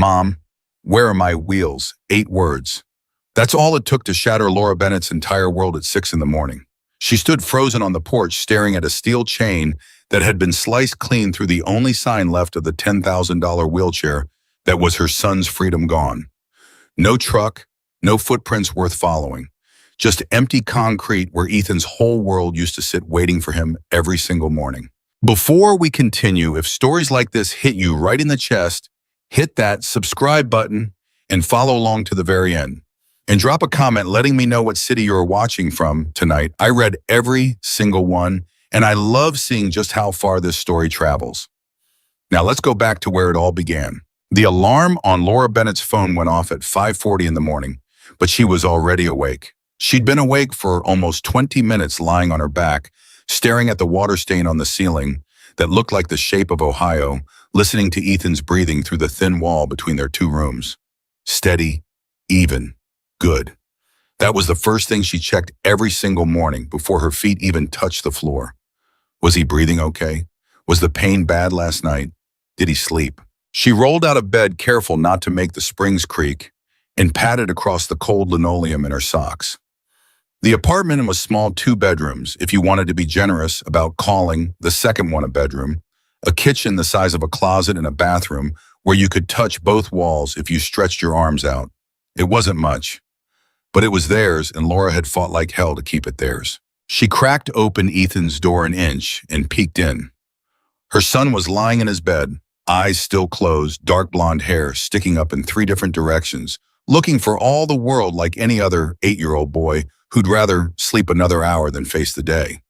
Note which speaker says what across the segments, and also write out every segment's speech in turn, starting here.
Speaker 1: Mom, where are my wheels? 8 words. That's all it took to shatter Laura Bennett's entire world at 6 in the morning. She stood frozen on the porch staring at a steel chain that had been sliced clean through the only sign left of the $10,000 wheelchair that was her son's freedom gone. No truck, no footprints worth following. Just empty concrete where Ethan's whole world used to sit waiting for him every single morning. Before we continue, if stories like this hit you right in the chest, hit that subscribe button and follow along to the very end. And drop a comment letting me know what city you're watching from tonight. I read every single one, and I love seeing just how far this story travels. Now let's go back to where it all began. The alarm on Laura Bennett's phone went off at 5:40 in the morning, but she was already awake. She'd been awake for almost 20 minutes lying on her back, staring at the water stain on the ceiling that looked like the shape of Ohio, listening to Ethan's breathing through the thin wall between their 2 rooms. Steady, even, good. That was the first thing she checked every single morning before her feet even touched the floor. Was he breathing okay? Was the pain bad last night? Did he sleep? She rolled out of bed, careful not to make the springs creak, and patted across the cold linoleum in her socks. The apartment was small, 2 bedrooms, if you wanted to be generous about calling the second one a bedroom, a kitchen the size of a closet and a bathroom where you could touch both walls if you stretched your arms out. It wasn't much, but it was theirs, and Laura had fought like hell to keep it theirs. She cracked open Ethan's door an inch and peeked in. Her son was lying in his bed, eyes still closed, dark blonde hair sticking up in 3 different directions, looking for all the world like any other 8-year-old boy who'd rather sleep another hour than face the day.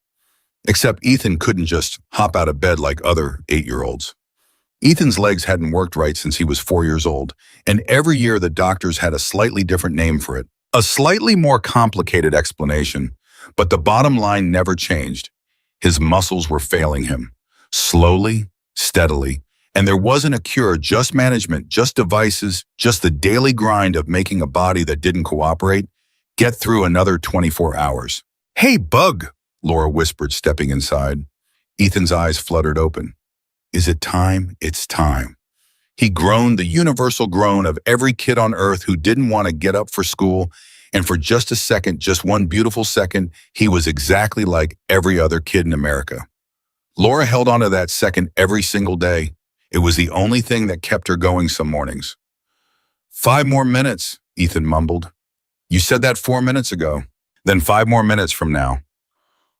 Speaker 1: Except Ethan couldn't just hop out of bed like other 8-year-olds. Ethan's legs hadn't worked right since he was 4 years old, and every year the doctors had a slightly different name for it, a slightly more complicated explanation, but the bottom line never changed. His muscles were failing him, slowly, steadily, and there wasn't a cure, just management, just devices, just the daily grind of making a body that didn't cooperate get through another 24 hours. "Hey, Bug," Laura whispered, stepping inside. Ethan's eyes fluttered open. "Is it time? It's time." He groaned, the universal groan of every kid on earth who didn't want to get up for school, and for just a second, just one beautiful second, he was exactly like every other kid in America. Laura held on to that second every single day. It was the only thing that kept her going some mornings. 5 more minutes, Ethan mumbled. "You said that 4 minutes ago." "Then 5 more minutes from now."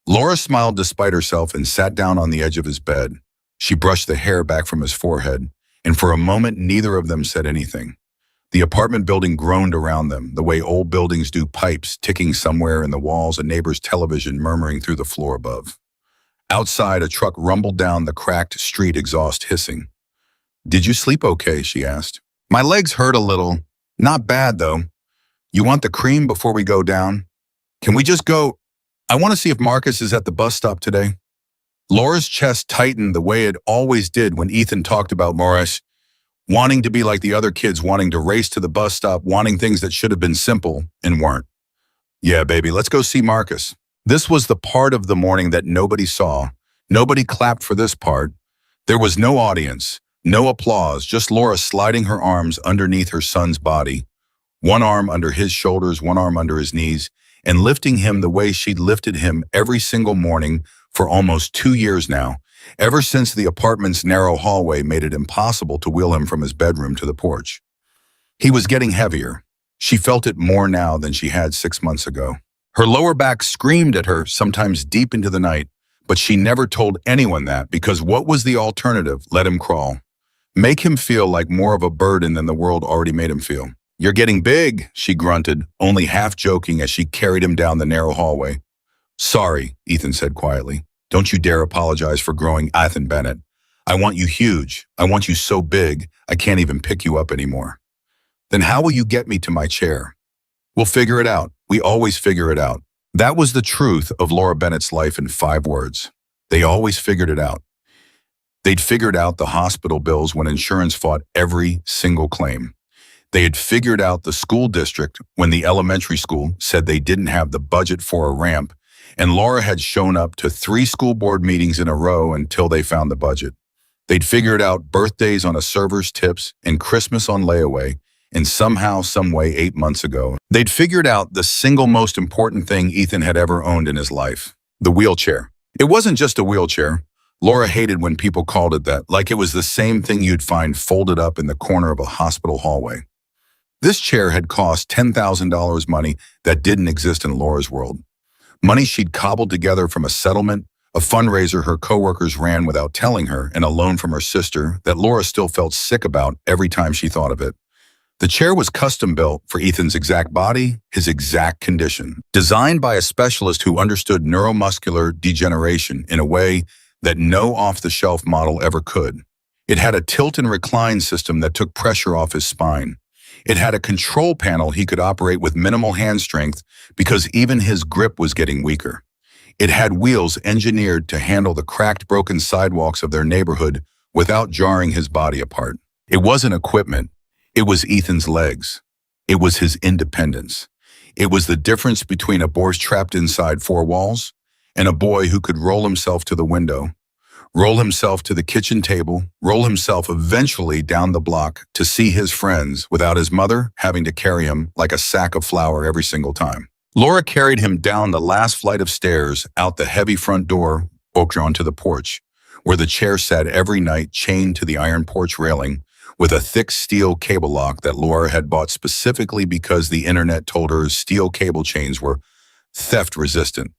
Speaker 1: Laura smiled despite herself and sat down on the edge of his bed. She brushed the hair back from his forehead, and for a moment neither of them said anything. The apartment building groaned around them, the way old buildings do, pipes ticking somewhere in the walls, a neighbor's television murmuring through the floor above. Outside, a truck rumbled down the cracked street, exhaust hissing. "Did you sleep okay?" she asked. "My legs hurt a little. Not bad, though. You want the cream before we go down? Can we just go? I want to see if Marcus is at the bus stop today." Laura's chest tightened the way it always did when Ethan talked about Morris, wanting to be like the other kids, wanting to race to the bus stop, wanting things that should have been simple and weren't. "Yeah, baby, let's go see Marcus." This was the part of the morning that nobody saw. Nobody clapped for this part. There was no audience, no applause, just Laura sliding her arms underneath her son's body, one arm under his shoulders, one arm under his knees, and lifting him the way she'd lifted him every single morning for almost 2 years now, ever since the apartment's narrow hallway made it impossible to wheel him from his bedroom to the porch. He was getting heavier. She felt it more now than she had 6 months ago. Her lower back screamed at her, sometimes deep into the night, but she never told anyone that, because what was the alternative? Let him crawl. Make him feel like more of a burden than the world already made him feel. "You're getting big," she grunted, only half joking as she carried him down the narrow hallway. "Sorry," Ethan said quietly. "Don't you dare apologize for growing, Ethan Bennett. I want you huge. I want you so big, I can't even pick you up anymore." "Then how will you get me to my chair?" "We'll figure it out. We always figure it out." That was the truth of Laura Bennett's life in 5 words. They always figured it out. They'd figured out the hospital bills when insurance fought every single claim. They had figured out the school district when the elementary school said they didn't have the budget for a ramp, and Laura had shown up to 3 school board meetings in a row until they found the budget. They'd figured out birthdays on a server's tips and Christmas on layaway, and somehow, someway 8 months ago, they'd figured out the single most important thing Ethan had ever owned in his life, the wheelchair. It wasn't just a wheelchair. Laura hated when people called it that, like it was the same thing you'd find folded up in the corner of a hospital hallway. This chair had cost $10,000 money that didn't exist in Laura's world. Money she'd cobbled together from a settlement, a fundraiser her coworkers ran without telling her, and a loan from her sister that Laura still felt sick about every time she thought of it. The chair was custom built for Ethan's exact body, his exact condition, designed by a specialist who understood neuromuscular degeneration in a way that no off-the-shelf model ever could. It had a tilt and recline system that took pressure off his spine. It had a control panel he could operate with minimal hand strength because even his grip was getting weaker. It had wheels engineered to handle the cracked, broken sidewalks of their neighborhood without jarring his body apart. It wasn't equipment. It was Ethan's legs. It was his independence. It was the difference between a boy trapped inside four walls and a boy who could roll himself to the window, roll himself to the kitchen table, roll himself eventually down the block to see his friends without his mother having to carry him like a sack of flour every single time. Laura carried him down the last flight of stairs, out the heavy front door, walked onto the porch, where the chair sat every night chained to the iron porch railing with a thick steel cable lock that Laura had bought specifically because the internet told her steel cable chains were theft resistant.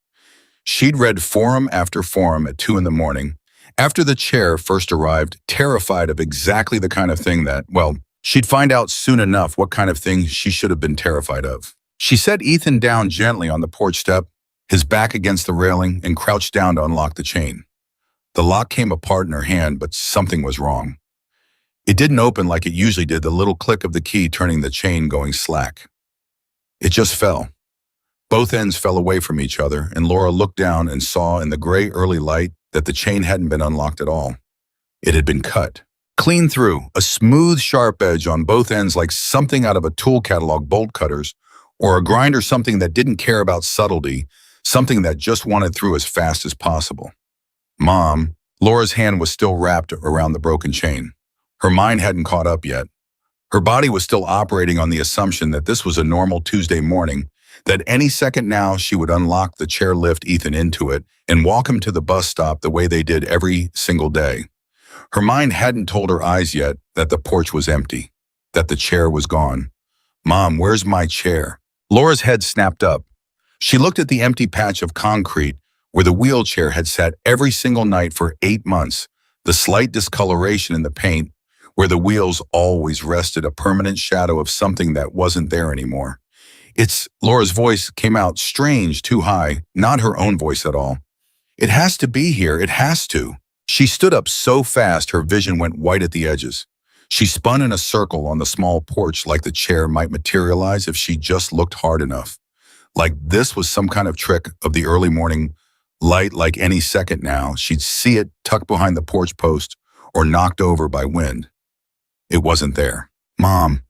Speaker 1: She'd read forum after forum at 2 a.m, after the chair first arrived, terrified of exactly the kind of thing that, well, she'd find out soon enough what kind of thing she should have been terrified of. She set Ethan down gently on the porch step, his back against the railing, and crouched down to unlock the chain. The lock came apart in her hand, but something was wrong. It didn't open like it usually did, the little click of the key turning the chain going slack. It just fell. Both ends fell away from each other, and Laura looked down and saw in the gray early light that the chain hadn't been unlocked at all. It had been cut. Clean through, a smooth, sharp edge on both ends like something out of a tool catalog, bolt cutters, or a grinder, something that didn't care about subtlety, something that just wanted through as fast as possible. Mom, Laura's hand was still wrapped around the broken chain. Her mind hadn't caught up yet. Her body was still operating on the assumption that this was a normal Tuesday morning, that any second now she would unlock the chairlift Ethan into it and walk him to the bus stop the way they did every single day. Her mind hadn't told her eyes yet that the porch was empty, that the chair was gone. Mom, where's my chair? Laura's head snapped up. She looked at the empty patch of concrete where the wheelchair had sat every single night for 8 months, the slight discoloration in the paint, where the wheels always rested, a permanent shadow of something that wasn't there anymore. Laura's voice came out strange, too high, not her own voice at all. It has to be here, it has to. She stood up so fast her vision went white at the edges. She spun in a circle on the small porch like the chair might materialize if she just looked hard enough. Like this was some kind of trick of the early morning light, like any second now, she'd see it tucked behind the porch post or knocked over by wind. It wasn't there. Mom,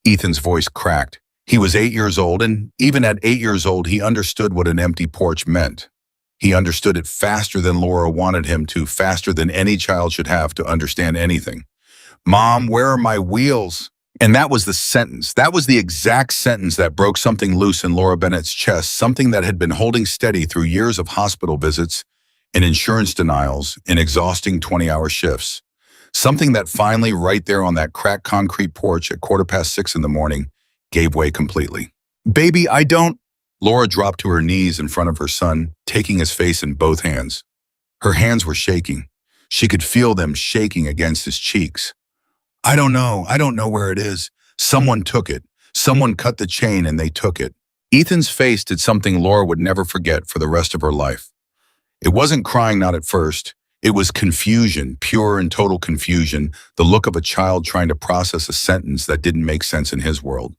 Speaker 1: Ethan's voice cracked. He was 8 years old, and even at 8 years old, he understood what an empty porch meant. He understood it faster than Laura wanted him to, faster than any child should have to understand anything. Mom, where are my wheels? And that was the sentence. That was the exact sentence that broke something loose in Laura Bennett's chest, something that had been holding steady through years of hospital visits and insurance denials and exhausting 20-hour shifts. Something that finally, right there on that cracked concrete porch at 6:15 in the morning, gave way completely. Baby, I don't... Laura dropped to her knees in front of her son, taking his face in both hands. Her hands were shaking. She could feel them shaking against his cheeks. I don't know where it is. Someone took it. Someone cut the chain and they took it. Ethan's face did something Laura would never forget for the rest of her life. It wasn't crying, not at first. It was confusion, pure and total confusion, the look of a child trying to process a sentence that didn't make sense in his world.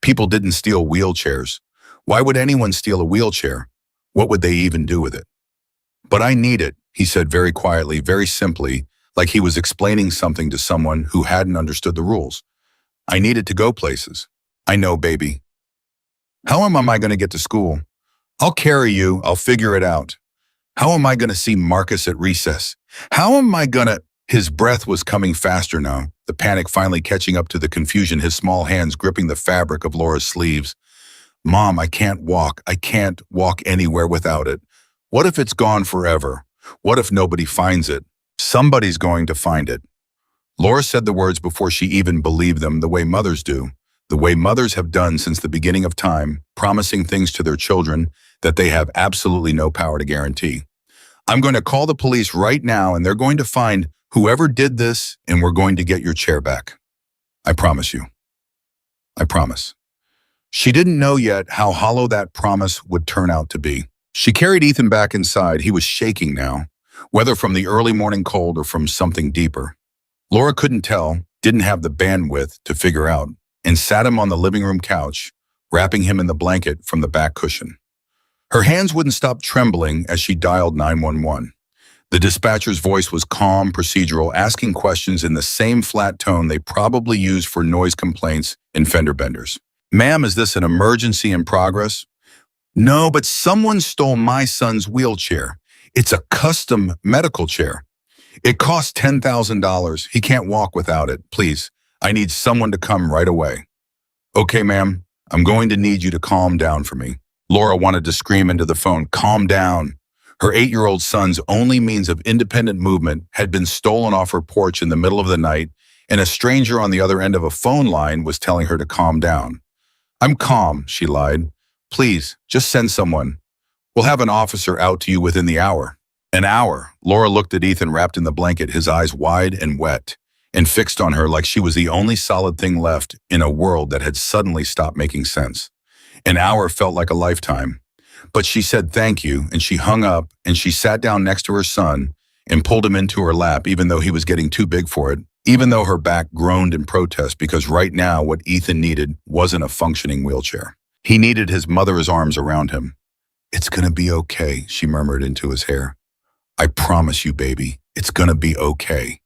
Speaker 1: People didn't steal wheelchairs. Why would anyone steal a wheelchair? What would they even do with it? But I need it, he said very quietly, very simply, like he was explaining something to someone who hadn't understood the rules. I need it to go places. I know, baby. How am I going to get to school? I'll carry you. I'll figure it out. How am I going to see Marcus at recess? How am I going to... His breath was coming faster now, the panic finally catching up to the confusion, his small hands gripping the fabric of Laura's sleeves. Mom, I can't walk. I can't walk anywhere without it. What if it's gone forever? What if nobody finds it? Somebody's going to find it. Laura said the words before she even believed them, the way mothers do, the way mothers have done since the beginning of time, promising things to their children that they have absolutely no power to guarantee. I'm going to call the police right now, and they're going to find whoever did this, and we're going to get your chair back. I promise you. I promise. She didn't know yet how hollow that promise would turn out to be. She carried Ethan back inside. He was shaking now, whether from the early morning cold or from something deeper. Laura couldn't tell, didn't have the bandwidth to figure out, and sat him on the living room couch, wrapping him in the blanket from the back cushion. Her hands wouldn't stop trembling as she dialed 911. The dispatcher's voice was calm, procedural, asking questions in the same flat tone they probably use for noise complaints in fender benders. Ma'am, is this an emergency in progress? No, but someone stole my son's wheelchair. It's a custom medical chair. It costs $10,000. He can't walk without it. Please, I need someone to come right away. Okay, ma'am, I'm going to need you to calm down for me. Laura wanted to scream into the phone, calm down. Her 8-year-old son's only means of independent movement had been stolen off her porch in the middle of the night, and a stranger on the other end of a phone line was telling her to calm down. I'm calm, she lied. Please, just send someone. We'll have an officer out to you within the hour. An hour. Laura looked at Ethan wrapped in the blanket, his eyes wide and wet, and fixed on her like she was the only solid thing left in a world that had suddenly stopped making sense. An hour felt like a lifetime. But she said thank you, and she hung up, and she sat down next to her son and pulled him into her lap, even though he was getting too big for it, even though her back groaned in protest, because right now what Ethan needed wasn't a functioning wheelchair. He needed his mother's arms around him. It's gonna be okay, she murmured into his hair. I promise you, baby, it's gonna be okay.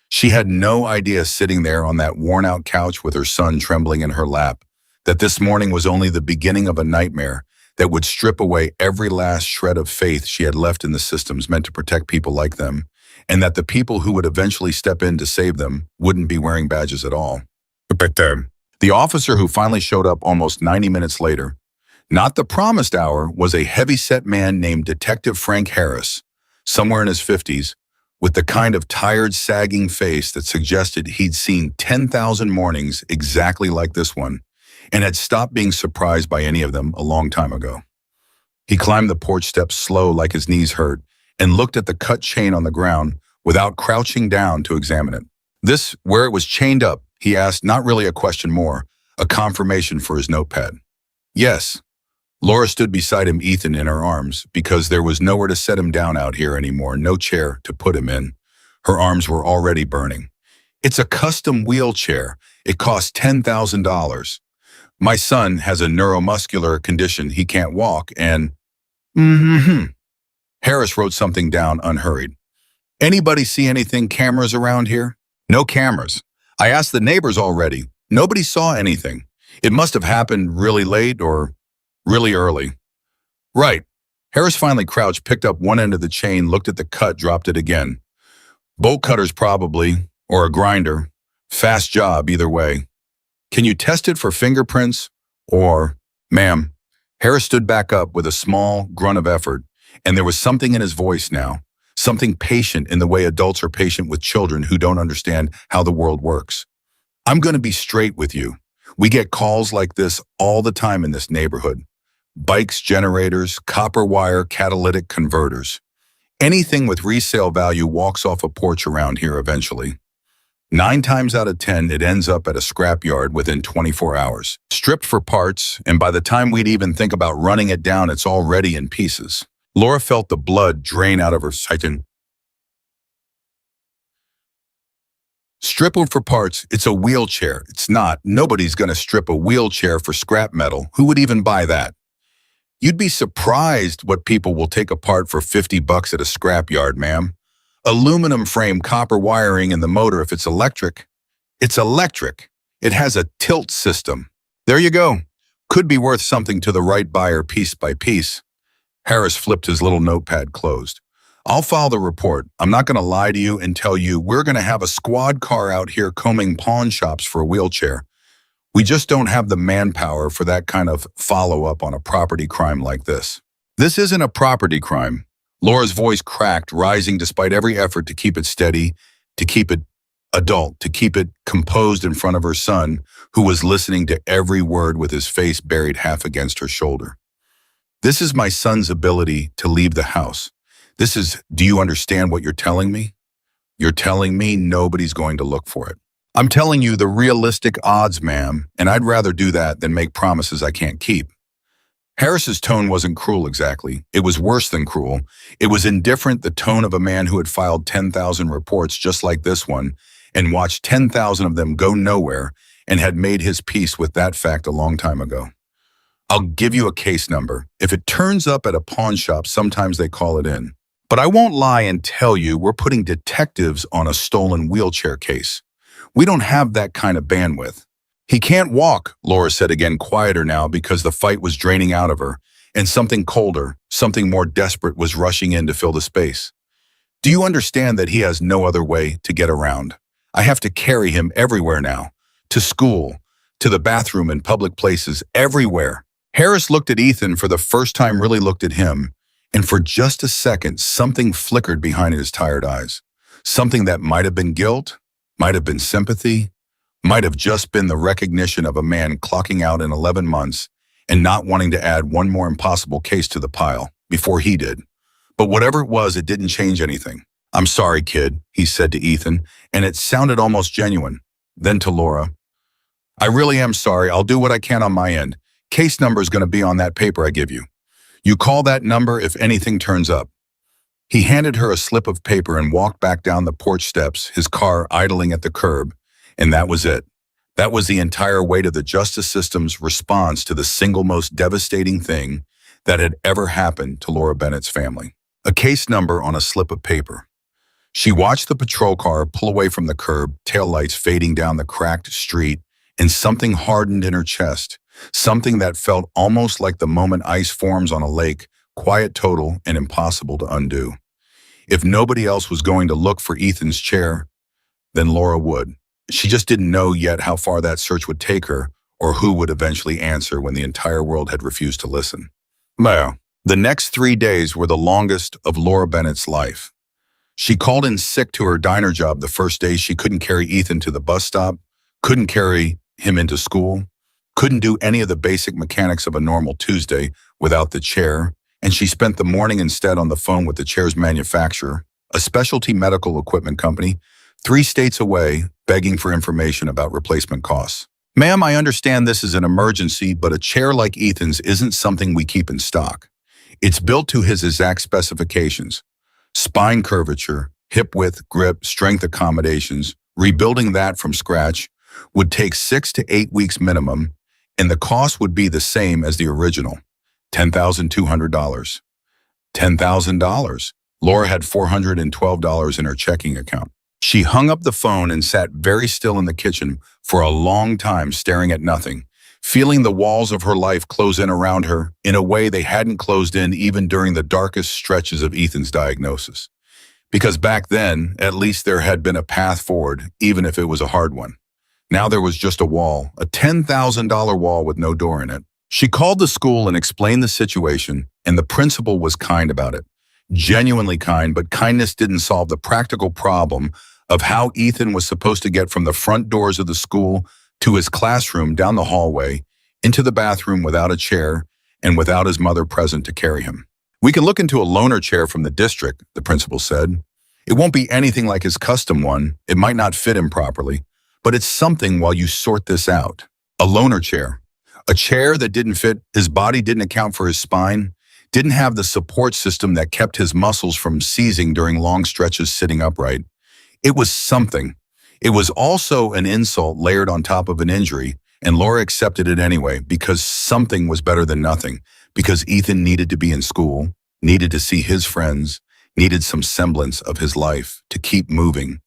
Speaker 1: She had no idea, sitting there on that worn-out couch with her son trembling in her lap, that this morning was only the beginning of a nightmare that would strip away every last shred of faith she had left in the systems meant to protect people like them, and that the people who would eventually step in to save them wouldn't be wearing badges at all. But the officer who finally showed up almost 90 minutes later, not the promised hour, was a heavy-set man named Detective Frank Harris, somewhere in his 50s, with the kind of tired, sagging face that suggested he'd seen 10,000 mornings exactly like this one, and had stopped being surprised by any of them a long time ago. He climbed the porch steps slow, like his knees hurt, and looked at the cut chain on the ground without crouching down to examine it. This, where it was chained up, he asked, not really a question more, a confirmation for his notepad. Yes. Laura stood beside him, Ethan in her arms, because there was nowhere to set him down out here anymore, no chair to put him in. Her arms were already burning. It's a custom wheelchair. It costs $10,000. My son has a neuromuscular condition. He can't walk, and... Harris wrote something down unhurried. Anybody see anything? Cameras around here? No cameras. I asked the neighbors already. Nobody saw anything. It must have happened really late or really early. Right. Harris finally crouched, picked up one end of the chain, looked at the cut, dropped it again. Bolt cutters probably, or a grinder. Fast job either way. Can you test it for fingerprints? Or, ma'am. Harris stood back up with a small grunt of effort, and there was something in his voice now, something patient in the way adults are patient with children who don't understand how the world works. I'm going to be straight with you. We get calls like this all the time in this neighborhood. Bikes, generators, copper wire, catalytic converters. Anything with resale value walks off a porch around here eventually. 9 times out of 10, it ends up at a scrapyard within 24 hours, stripped for parts, and by the time we'd even think about running it down, it's already in pieces. Laura felt the blood drain out of her sight. Strip for parts, it's a wheelchair. It's not. Nobody's going to strip a wheelchair for scrap metal. Who would even buy that? You'd be surprised what people will take apart for $50 at a scrapyard, ma'am. Aluminum frame, copper wiring, and the motor, if it's electric. It's electric. It has a tilt system. There you go. Could be worth something to the right buyer piece by piece. Harris flipped his little notepad closed. I'll file the report. I'm not going to lie to you and tell you we're going to have a squad car out here combing pawn shops for a wheelchair. We just don't have the manpower for that kind of follow-up on a property crime like this. This isn't a property crime. Laura's voice cracked, rising despite every effort to keep it steady, to keep it adult, to keep it composed in front of her son, who was listening to every word with his face buried half against her shoulder. This is my son's ability to leave the house. Do you understand what you're telling me? You're telling me nobody's going to look for it. I'm telling you the realistic odds, ma'am, and I'd rather do that than make promises I can't keep. Harris's tone wasn't cruel exactly. It was worse than cruel. It was indifferent, the tone of a man who had filed 10,000 reports just like this one and watched 10,000 of them go nowhere and had made his peace with that fact a long time ago. I'll give you a case number. If it turns up at a pawn shop, sometimes they call it in. But I won't lie and tell you we're putting detectives on a stolen wheelchair case. We don't have that kind of bandwidth. He can't walk, Laura said again, quieter now because the fight was draining out of her, and something colder, something more desperate was rushing in to fill the space. Do you understand that he has no other way to get around? I have to carry him everywhere now. To school, to the bathroom in public places, everywhere. Harris looked at Ethan for the first time, really looked at him, and for just a second, something flickered behind his tired eyes. Something that might have been guilt, might have been sympathy, might have just been the recognition of a man clocking out in 11 months and not wanting to add one more impossible case to the pile before he did. But whatever it was, it didn't change anything. I'm sorry, kid, he said to Ethan, and it sounded almost genuine. Then to Laura, I really am sorry. I'll do what I can on my end. Case number is going to be on that paper I give you. You call that number if anything turns up. He handed her a slip of paper and walked back down the porch steps, his car idling at the curb. And that was it. That was the entire weight of the justice system's response to the single most devastating thing that had ever happened to Laura Bennett's family. A case number on a slip of paper. She watched the patrol car pull away from the curb, taillights fading down the cracked street, and something hardened in her chest, something that felt almost like the moment ice forms on a lake, quiet, total, and impossible to undo. If nobody else was going to look for Ethan's chair, then Laura would. She just didn't know yet how far that search would take her or who would eventually answer when the entire world had refused to listen. Well, the next 3 days were the longest of Laura Bennett's life. She called in sick to her diner job the first day. She couldn't carry Ethan to the bus stop, couldn't carry him into school, couldn't do any of the basic mechanics of a normal Tuesday without the chair, and she spent the morning instead on the phone with the chair's manufacturer, a specialty medical equipment company, 3 states away, begging for information about replacement costs. Ma'am, I understand this is an emergency, but a chair like Ethan's isn't something we keep in stock. It's built to his exact specifications. Spine curvature, hip width, grip, strength accommodations, rebuilding that from scratch would take 6 to 8 weeks minimum, and the cost would be the same as the original, $10,200. $10,000. Laura had $412 in her checking account. She hung up the phone and sat very still in the kitchen for a long time, staring at nothing, feeling the walls of her life close in around her in a way they hadn't closed in even during the darkest stretches of Ethan's diagnosis. Because back then, at least there had been a path forward, even if it was a hard one. Now there was just a wall, a $10,000 wall with no door in it. She called the school and explained the situation, and the principal was kind about it. Genuinely kind, but kindness didn't solve the practical problem of how Ethan was supposed to get from the front doors of the school to his classroom, down the hallway, into the bathroom without a chair and without his mother present to carry him. We can look into a loaner chair from the district, the principal said. It won't be anything like his custom one. It might not fit him properly, but it's something while you sort this out. A loaner chair. A chair that didn't fit his body, didn't account for his spine, didn't have the support system that kept his muscles from seizing during long stretches sitting upright. It was something. It was also an insult layered on top of an injury, and Laura accepted it anyway because something was better than nothing, because Ethan needed to be in school, needed to see his friends, needed some semblance of his life to keep moving,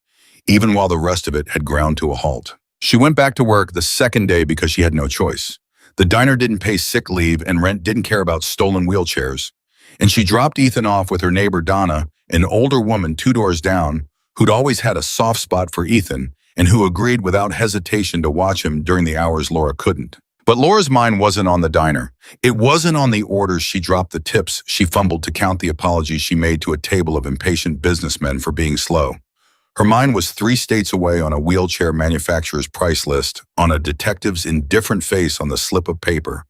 Speaker 1: even while the rest of it had ground to a halt. She went back to work the second day because she had no choice. The diner didn't pay sick leave and rent didn't care about stolen wheelchairs. And she dropped Ethan off with her neighbor Donna an older woman 2 doors down who'd always had a soft spot for Ethan and who agreed without hesitation to watch him during the hours Laura couldn't. But Laura's mind wasn't on the diner. It wasn't on the orders she dropped, the tips she fumbled to count, the apologies she made to a table of impatient businessmen for being slow. Her mind was 3 states away, on a wheelchair manufacturer's price list, on a detective's indifferent face on the slip of paper,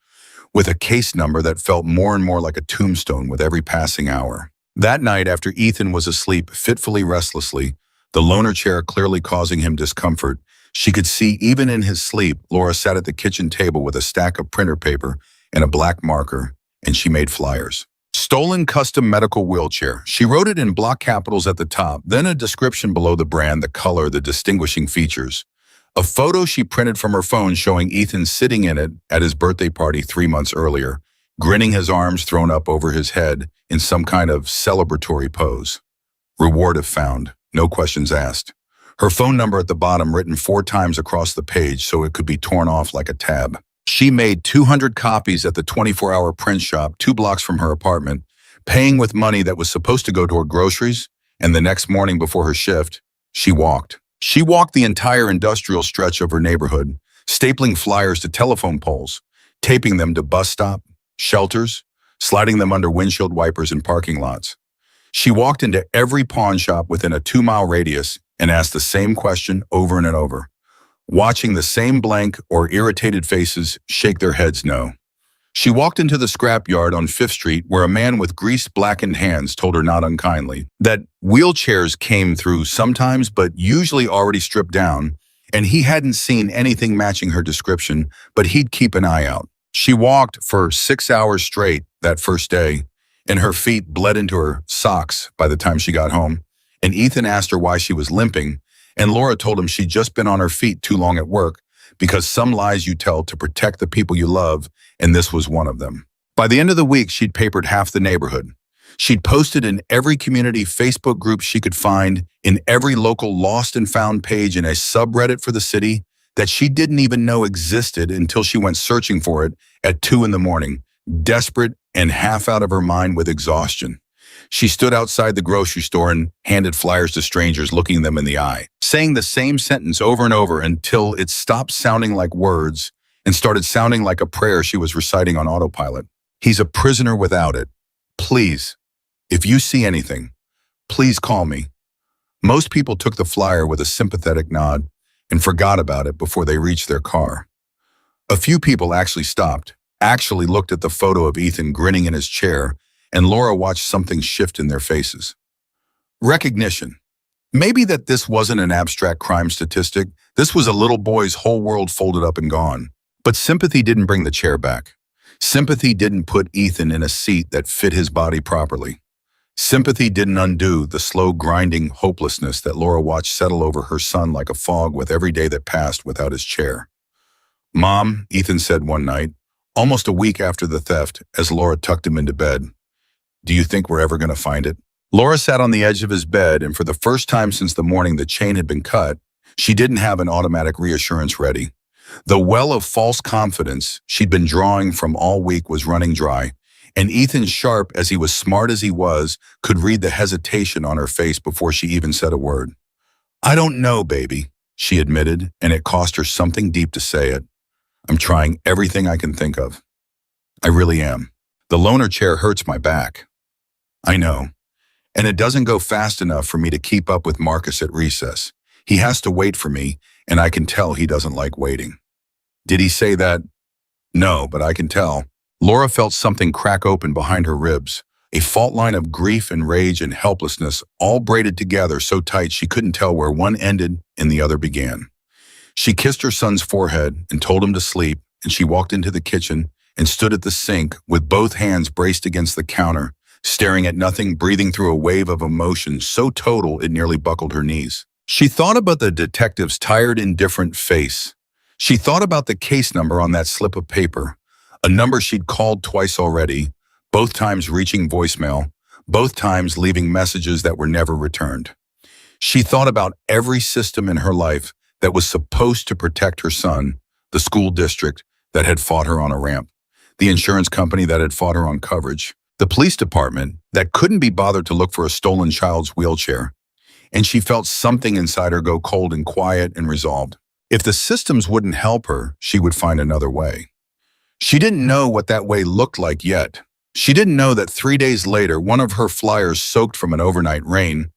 Speaker 1: with a case number that felt more and more like a tombstone with every passing hour. That night, after Ethan was asleep fitfully restlessly, the loaner chair clearly causing him discomfort, she could see even in his sleep, Laura sat at the kitchen table with a stack of printer paper and a black marker, and she made flyers. Stolen custom medical wheelchair. She wrote it in block capitals at the top, then a description below, the brand, the color, the distinguishing features. A photo she printed from her phone showing Ethan sitting in it at his birthday party 3 months earlier, grinning, his arms thrown up over his head in some kind of celebratory pose. Reward if found, no questions asked. Her phone number at the bottom written 4 times across the page so it could be torn off like a tab. She made 200 copies at the 24-hour print shop 2 blocks from her apartment, paying with money that was supposed to go toward groceries, and the next morning before her shift, she walked. She walked the entire industrial stretch of her neighborhood, stapling flyers to telephone poles, taping them to bus stop, shelters, sliding them under windshield wipers in parking lots. She walked into every pawn shop within a 2-mile radius and asked the same question over and over, watching the same blank or irritated faces shake their heads no. She walked into the scrapyard on 5th Street where a man with grease-blackened hands told her not unkindly that wheelchairs came through sometimes but usually already stripped down, and he hadn't seen anything matching her description, but he'd keep an eye out. She walked for 6 hours straight that first day, and her feet bled into her socks by the time she got home, and Ethan asked her why she was limping, and Laura told him she'd just been on her feet too long at work, because some lies you tell to protect the people you love, and this was one of them. By the end of the week, she'd papered half the neighborhood. She'd posted in every community Facebook group she could find, in every local lost and found page, in a subreddit for the city that she didn't even know existed until she went searching for it at 2 in the morning, desperate and half out of her mind with exhaustion. She stood outside the grocery store and handed flyers to strangers, looking them in the eye, saying the same sentence over and over until it stopped sounding like words and started sounding like a prayer she was reciting on autopilot. He's a prisoner without it. Please, if you see anything, please call me. Most people took the flyer with a sympathetic nod and forgot about it before they reached their car. A few people actually stopped, actually looked at the photo of Ethan grinning in his chair, and Laura watched something shift in their faces. Recognition. Maybe that this wasn't an abstract crime statistic. This was a little boy's whole world folded up and gone. But sympathy didn't bring the chair back. Sympathy didn't put Ethan in a seat that fit his body properly. Sympathy didn't undo the slow, grinding hopelessness that Laura watched settle over her son like a fog with every day that passed without his chair. "Mom," Ethan said one night, almost a week after the theft, as Laura tucked him into bed, "do you think we're ever going to find it?" Laura sat on the edge of his bed, and for the first time since the morning the chain had been cut, she didn't have an automatic reassurance ready. The well of false confidence she'd been drawing from all week was running dry, and Ethan, sharp as he was, smart as he was, could read the hesitation on her face before she even said a word. "I don't know, baby," she admitted, and it cost her something deep to say it. "I'm trying everything I can think of. I really am. The loaner chair hurts my back. I know. And it doesn't go fast enough for me to keep up with Marcus at recess. He has to wait for me, and I can tell he doesn't like waiting." "Did he say that?" "No, but I can tell." Laura felt something crack open behind her ribs, a fault line of grief and rage and helplessness, all braided together so tight she couldn't tell where one ended and the other began. She kissed her son's forehead and told him to sleep, and she walked into the kitchen and stood at the sink with both hands braced against the counter, staring at nothing, breathing through a wave of emotion so total it nearly buckled her knees. She thought about the detective's tired, indifferent face. She thought about the case number on that slip of paper, a number she'd called twice already, both times reaching voicemail, both times leaving messages that were never returned. She thought about every system in her life that was supposed to protect her son, the school district that had fought her on a ramp, the insurance company that had fought her on coverage, The police department that couldn't be bothered to look for a stolen child's wheelchair, and she felt something inside her go cold and quiet and resolved. If the systems wouldn't help her, she would find another way. She didn't know what that way looked like yet. She didn't know that 3 days later, one of her flyers soaked from an overnight rain,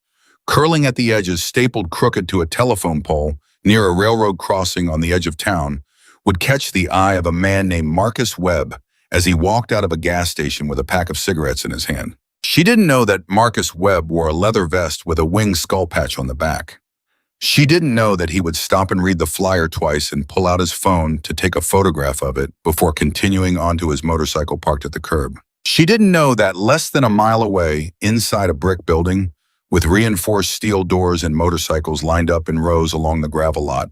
Speaker 1: curling at the edges, stapled crooked to a telephone pole near a railroad crossing on the edge of town, would catch the eye of a man named Marcus Webb as he walked out of a gas station with a pack of cigarettes in his hand. She didn't know that Marcus Webb wore a leather vest with a winged skull patch on the back. She didn't know that he would stop and read the flyer twice and pull out his phone to take a photograph of it before continuing onto his motorcycle parked at the curb. She didn't know that less than a mile away, inside a brick building, with reinforced steel doors and motorcycles lined up in rows along the gravel lot,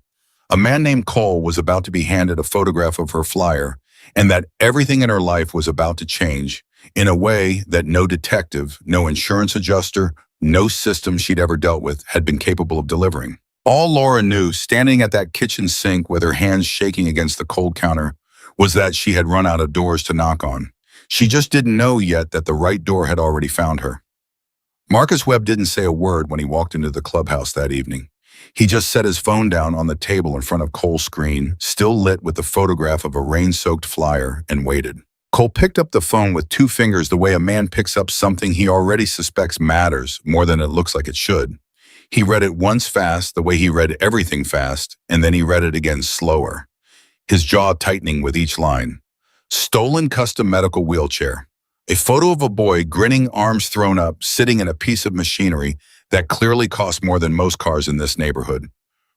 Speaker 1: a man named Cole was about to be handed a photograph of her flyer, and that everything in her life was about to change in a way that no detective, no insurance adjuster, no system she'd ever dealt with had been capable of delivering. All Laura knew, standing at that kitchen sink with her hands shaking against the cold counter, was that she had run out of doors to knock on. She just didn't know yet that the right door had already found her. Marcus Webb didn't say a word when he walked into the clubhouse that evening. He just set his phone down on the table in front of Cole's screen, still lit with the photograph of a rain-soaked flyer, and waited. Cole picked up the phone with 2 fingers the way a man picks up something he already suspects matters more than it looks like it should. He read it once fast, the way he read everything fast, and then he read it again slower, his jaw tightening with each line. Stolen custom medical wheelchair. A photo of a boy grinning, arms thrown up, sitting in a piece of machinery that clearly cost more than most cars in this neighborhood.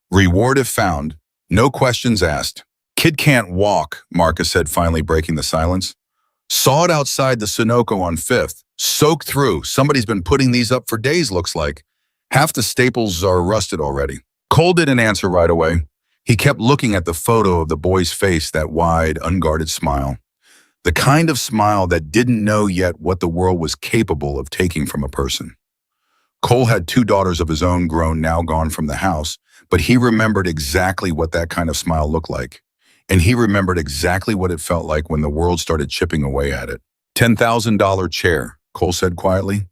Speaker 1: Reward if found. No questions asked. Kid can't walk, Marcus said, finally breaking the silence. Saw it outside the Sunoco on 5th. Soaked through. Somebody's been putting these up for days, looks like. Half the staples are rusted already. Cole didn't answer right away. He kept looking at the photo of the boy's face, that wide, unguarded smile. The kind of smile that didn't know yet what the world was capable of taking from a person. Cole had 2 daughters of his own, grown, now gone from the house, but he remembered exactly what that kind of smile looked like. And he remembered exactly what it felt like when the world started chipping away at it. $10,000 chair, Cole said quietly.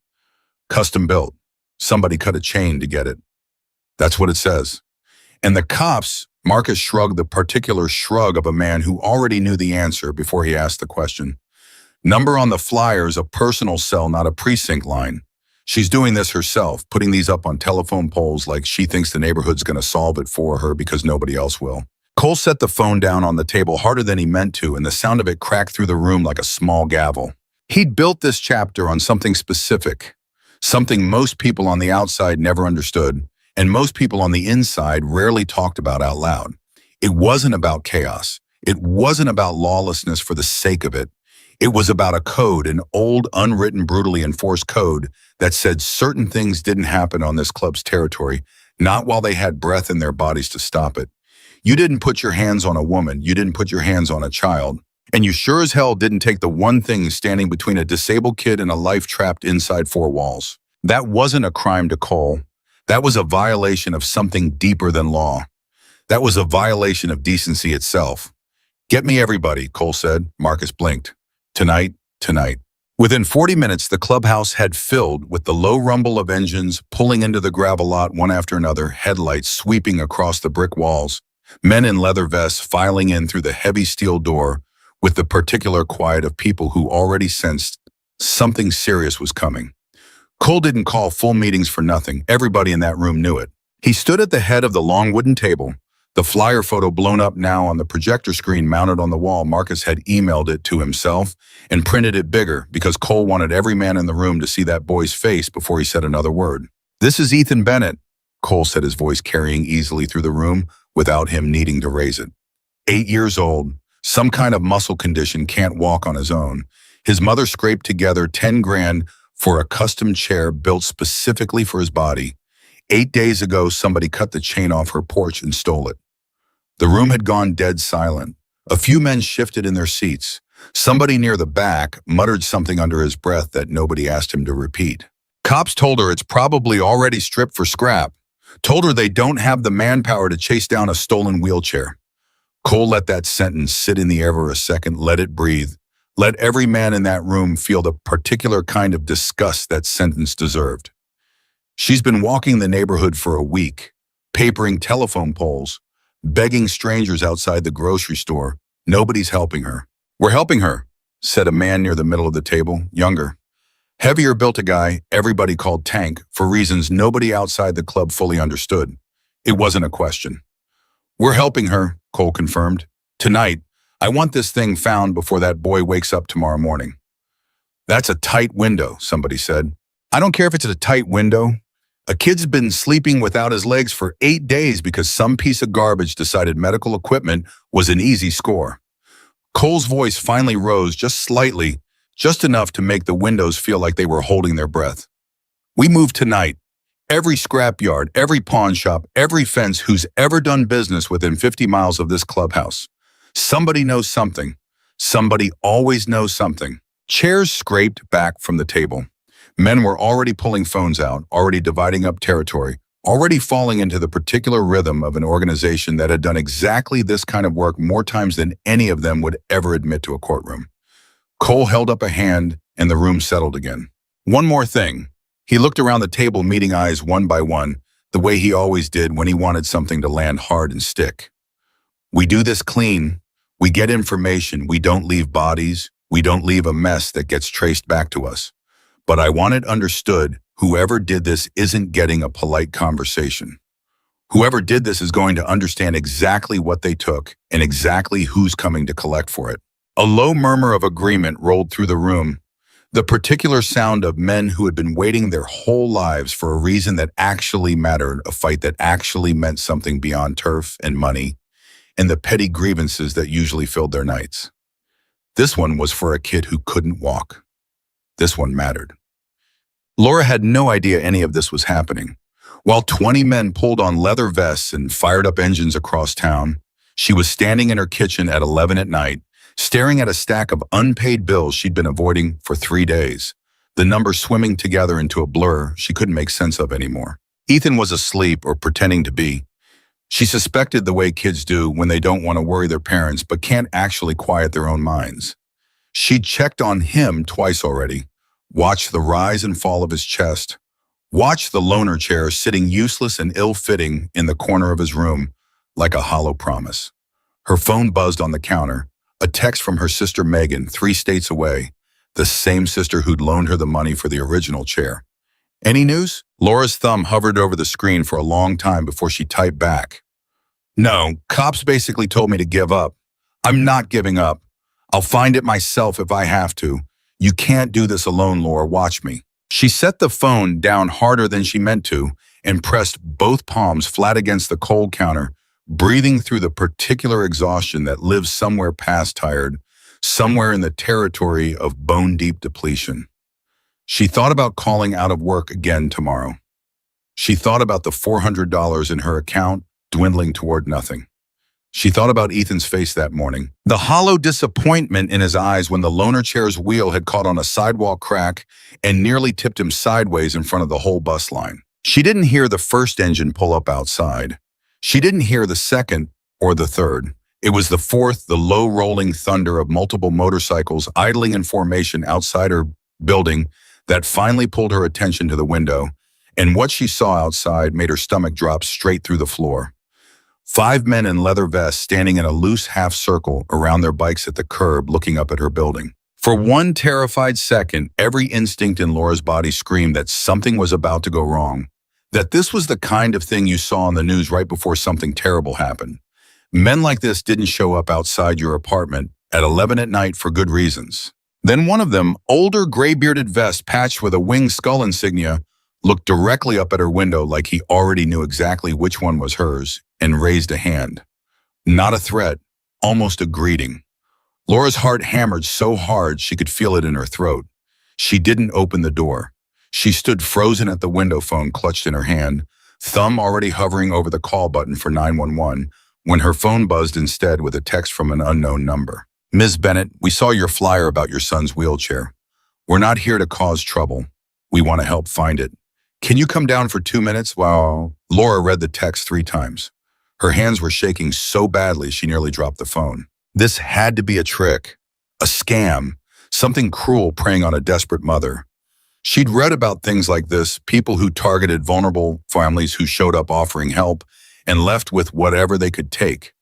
Speaker 1: Custom built. Somebody cut a chain to get it. That's what it says. And the cops, Marcus shrugged the particular shrug of a man who already knew the answer before he asked the question. Number on the flyer's a personal cell, not a precinct line. She's doing this herself, putting these up on telephone poles like she thinks the neighborhood's going to solve it for her because nobody else will. Cole set the phone down on the table harder than he meant to, and the sound of it cracked through the room like a small gavel. He'd built this chapter on something specific, something most people on the outside never understood, and most people on the inside rarely talked about out loud. It wasn't about chaos. It wasn't about lawlessness for the sake of it. It was about a code, an old, unwritten, brutally enforced code that said certain things didn't happen on this club's territory, not while they had breath in their bodies to stop it. You didn't put your hands on a woman. You didn't put your hands on a child. And you sure as hell didn't take the one thing standing between a disabled kid and a life trapped inside 4 walls. That wasn't a crime to Cole. That was a violation of something deeper than law. That was a violation of decency itself. Get me everybody, Cole said. Marcus blinked. Tonight, tonight. Within 40 minutes, the clubhouse had filled with the low rumble of engines pulling into the gravel lot one after another, headlights sweeping across the brick walls, men in leather vests filing in through the heavy steel door with the particular quiet of people who already sensed something serious was coming. Cole didn't call full meetings for nothing. Everybody in that room knew it. He stood at the head of the long wooden table, the flyer photo blown up now on the projector screen mounted on the wall. Marcus had emailed it to himself and printed it bigger because Cole wanted every man in the room to see that boy's face before he said another word. This is Ethan Bennett, Cole said, his voice carrying easily through the room without him needing to raise it. 8 years old, some kind of muscle condition, can't walk on his own. His mother scraped together 10 grand for a custom chair built specifically for his body. 8 days ago, somebody cut the chain off her porch and stole it. The room had gone dead silent. A few men shifted in their seats. Somebody near the back muttered something under his breath that nobody asked him to repeat. Cops told her it's probably already stripped for scrap. Told her they don't have the manpower to chase down a stolen wheelchair. Cole let that sentence sit in the air for a second, let it breathe. Let every man in that room feel the particular kind of disgust that sentence deserved. She's been walking the neighborhood for a week, papering telephone poles, begging strangers outside the grocery store. Nobody's helping her. "We're helping her," said a man near the middle of the table, younger. Heavier built a guy everybody called Tank for reasons nobody outside the club fully understood. It wasn't a question. "We're helping her," Cole confirmed. "Tonight, I want this thing found before that boy wakes up tomorrow morning." "That's a tight window," somebody said. "I don't care if it's a tight window. A kid's been sleeping without his legs for 8 days because some piece of garbage decided medical equipment was an easy score." Cole's voice finally rose just slightly, just enough to make the windows feel like they were holding their breath. "We move tonight. Every scrapyard, every pawn shop, every fence who's ever done business within 50 miles of this clubhouse. Somebody knows something. Somebody always knows something." Chairs scraped back from the table. Men were already pulling phones out, already dividing up territory, already falling into the particular rhythm of an organization that had done exactly this kind of work more times than any of them would ever admit to a courtroom. Cole held up a hand, and the room settled again. "One more thing." He looked around the table, meeting eyes one by one, the way he always did when he wanted something to land hard and stick. "We do this clean. We get information. We don't leave bodies. We don't leave a mess that gets traced back to us. But I want it understood, whoever did this isn't getting a polite conversation. Whoever did this is going to understand exactly what they took and exactly who's coming to collect for it." A low murmur of agreement rolled through the room, the particular sound of men who had been waiting their whole lives for a reason that actually mattered, a fight that actually meant something beyond turf and money, and the petty grievances that usually filled their nights. This one was for a kid who couldn't walk. This one mattered. Laura had no idea any of this was happening. While 20 men pulled on leather vests and fired up engines across town, she was standing in her kitchen at 11 at night, staring at a stack of unpaid bills she'd been avoiding for 3 days, the numbers swimming together into a blur she couldn't make sense of anymore. Ethan was asleep or pretending to be. She suspected the way kids do when they don't want to worry their parents but can't actually quiet their own minds. She'd checked on him twice already, watched the rise and fall of his chest, watched the loaner chair sitting useless and ill-fitting in the corner of his room like a hollow promise. Her phone buzzed on the counter, a text from her sister Megan, 3 states away, the same sister who'd loaned her the money for the original chair. "Any news?" Laura's thumb hovered over the screen for a long time before she typed back. "No, cops basically told me to give up. I'm not giving up. I'll find it myself if I have to. You can't do this alone, Laura. Watch me." She set the phone down harder than she meant to and pressed both palms flat against the cold counter, breathing through the particular exhaustion that lives somewhere past tired, somewhere in the territory of bone-deep depletion. She thought about calling out of work again tomorrow. She thought about the $400 in her account dwindling toward nothing. She thought about Ethan's face that morning, the hollow disappointment in his eyes when the loaner chair's wheel had caught on a sidewalk crack and nearly tipped him sideways in front of the whole bus line. She didn't hear the first engine pull up outside. She didn't hear the second or the third. It was the fourth, the low rolling thunder of multiple motorcycles idling in formation outside her building that finally pulled her attention to the window, and what she saw outside made her stomach drop straight through the floor. 5 men in leather vests standing in a loose half circle around their bikes at the curb looking up at her building. For one terrified second, every instinct in Laura's body screamed that something was about to go wrong, that this was the kind of thing you saw on the news right before something terrible happened. Men like this didn't show up outside your apartment at 11 at night for good reasons. Then one of them, older gray-bearded vest patched with a winged skull insignia, looked directly up at her window like he already knew exactly which one was hers and raised a hand. Not a threat, almost a greeting. Laura's heart hammered so hard she could feel it in her throat. She didn't open the door. She stood frozen at the window phone clutched in her hand, thumb already hovering over the call button for 911, when her phone buzzed instead with a text from an unknown number. "Ms. Bennett, we saw your flyer about your son's wheelchair. We're not here to cause trouble. We want to help find it. Can you come down for 2 minutes while..." Laura read the text 3 times. Her hands were shaking so badly she nearly dropped the phone. This had to be a trick, a scam, something cruel preying on a desperate mother. She'd read about things like this, people who targeted vulnerable families who showed up offering help and left with whatever they could take.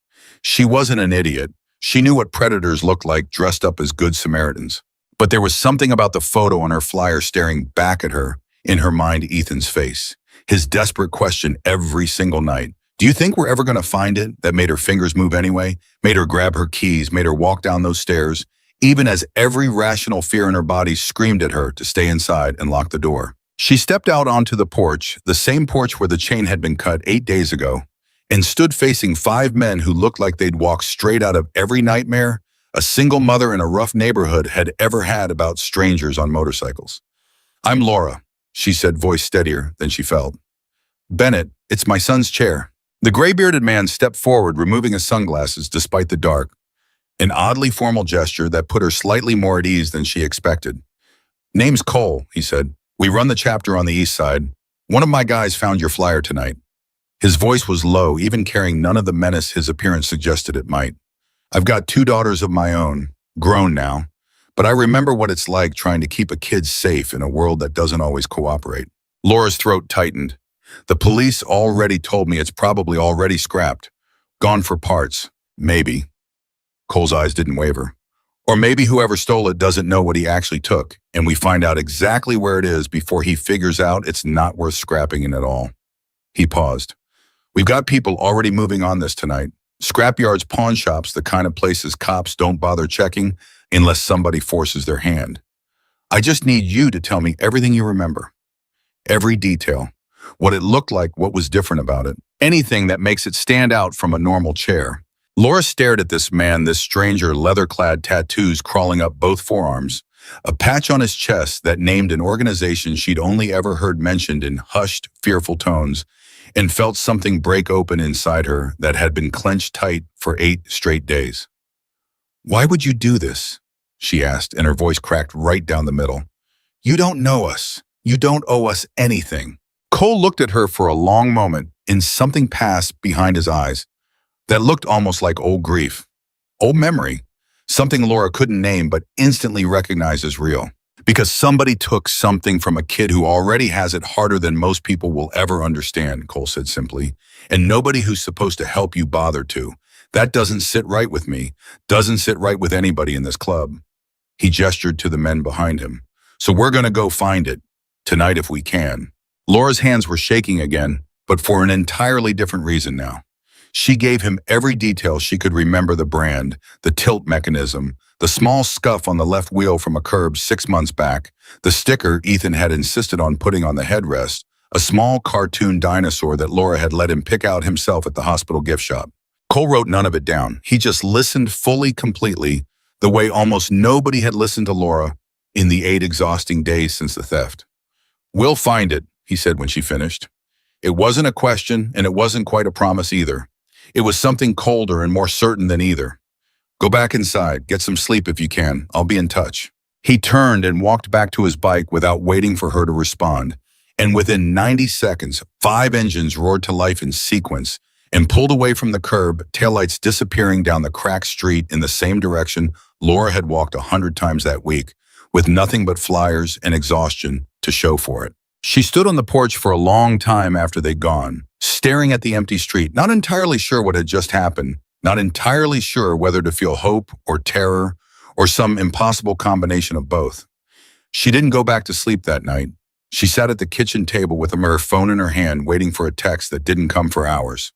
Speaker 1: She wasn't an idiot. She knew what predators looked like dressed up as good Samaritans. But there was something about the photo on her flyer staring back at her, in her mind Ethan's face. His desperate question every single night. Do you think we're ever going to find it? That made her fingers move anyway, made her grab her keys, made her walk down those stairs, even as every rational fear in her body screamed at her to stay inside and lock the door. She stepped out onto the porch, the same porch where the chain had been cut 8 days ago, and stood facing 5 men who looked like they'd walked straight out of every nightmare a single mother in a rough neighborhood had ever had about strangers on motorcycles. "I'm Laura," she said, voice steadier than she felt. "Bennett, it's my son's chair." The gray-bearded man stepped forward, removing his sunglasses despite the dark, an oddly formal gesture that put her slightly more at ease than she expected. "Name's Cole," he said. "We run the chapter on the east side. One of my guys found your flyer tonight." His voice was low, even carrying none of the menace his appearance suggested it might. "I've got 2 daughters of my own, grown now, but I remember what it's like trying to keep a kid safe in a world that doesn't always cooperate." Laura's throat tightened. "The police already told me it's probably already scrapped. Gone for parts. Maybe." Cole's eyes didn't waver. "Or maybe whoever stole it doesn't know what he actually took, and we find out exactly where it is before he figures out it's not worth scrapping it at all." He paused. "We've got people already moving on this tonight. Scrapyards, pawn shops, the kind of places cops don't bother checking unless somebody forces their hand. I just need you to tell me everything you remember. Every detail. What it looked like, what was different about it. Anything that makes it stand out from a normal chair." Laura stared at this man, this stranger, leather-clad, tattoos crawling up both forearms, a patch on his chest that named an organization she'd only ever heard mentioned in hushed, fearful tones, and felt something break open inside her that had been clenched tight for 8 straight days. "Why would you do this?" she asked, and her voice cracked right down the middle. "You don't know us. You don't owe us anything." Cole looked at her for a long moment, and something passed behind his eyes that looked almost like old grief, old memory, something Laura couldn't name but instantly recognized as real. "Because somebody took something from a kid who already has it harder than most people will ever understand," Cole said simply, "and nobody who's supposed to help you bothered to. That doesn't sit right with me, doesn't sit right with anybody in this club." He gestured to the men behind him. "So we're going to go find it, tonight if we can." Laura's hands were shaking again, but for an entirely different reason now. She gave him every detail she could remember: the brand, the tilt mechanism, the small scuff on the left wheel from a curb 6 months back, the sticker Ethan had insisted on putting on the headrest, a small cartoon dinosaur that Laura had let him pick out himself at the hospital gift shop. Cole wrote none of it down. He just listened fully, completely, the way almost nobody had listened to Laura in the 8 exhausting days since the theft. "We'll find it," he said when she finished. It wasn't a question, and it wasn't quite a promise either. It was something colder and more certain than either. "Go back inside, get some sleep if you can. I'll be in touch." He turned and walked back to his bike without waiting for her to respond. And within 90 seconds, 5 engines roared to life in sequence and pulled away from the curb, taillights disappearing down the cracked street in the same direction Laura had walked 100 times that week, with nothing but flyers and exhaustion to show for it. She stood on the porch for a long time after they'd gone, staring at the empty street, not entirely sure what had just happened, not entirely sure whether to feel hope or terror or some impossible combination of both. She didn't go back to sleep that night. She sat at the kitchen table with her phone in her hand, waiting for a text that didn't come for hours.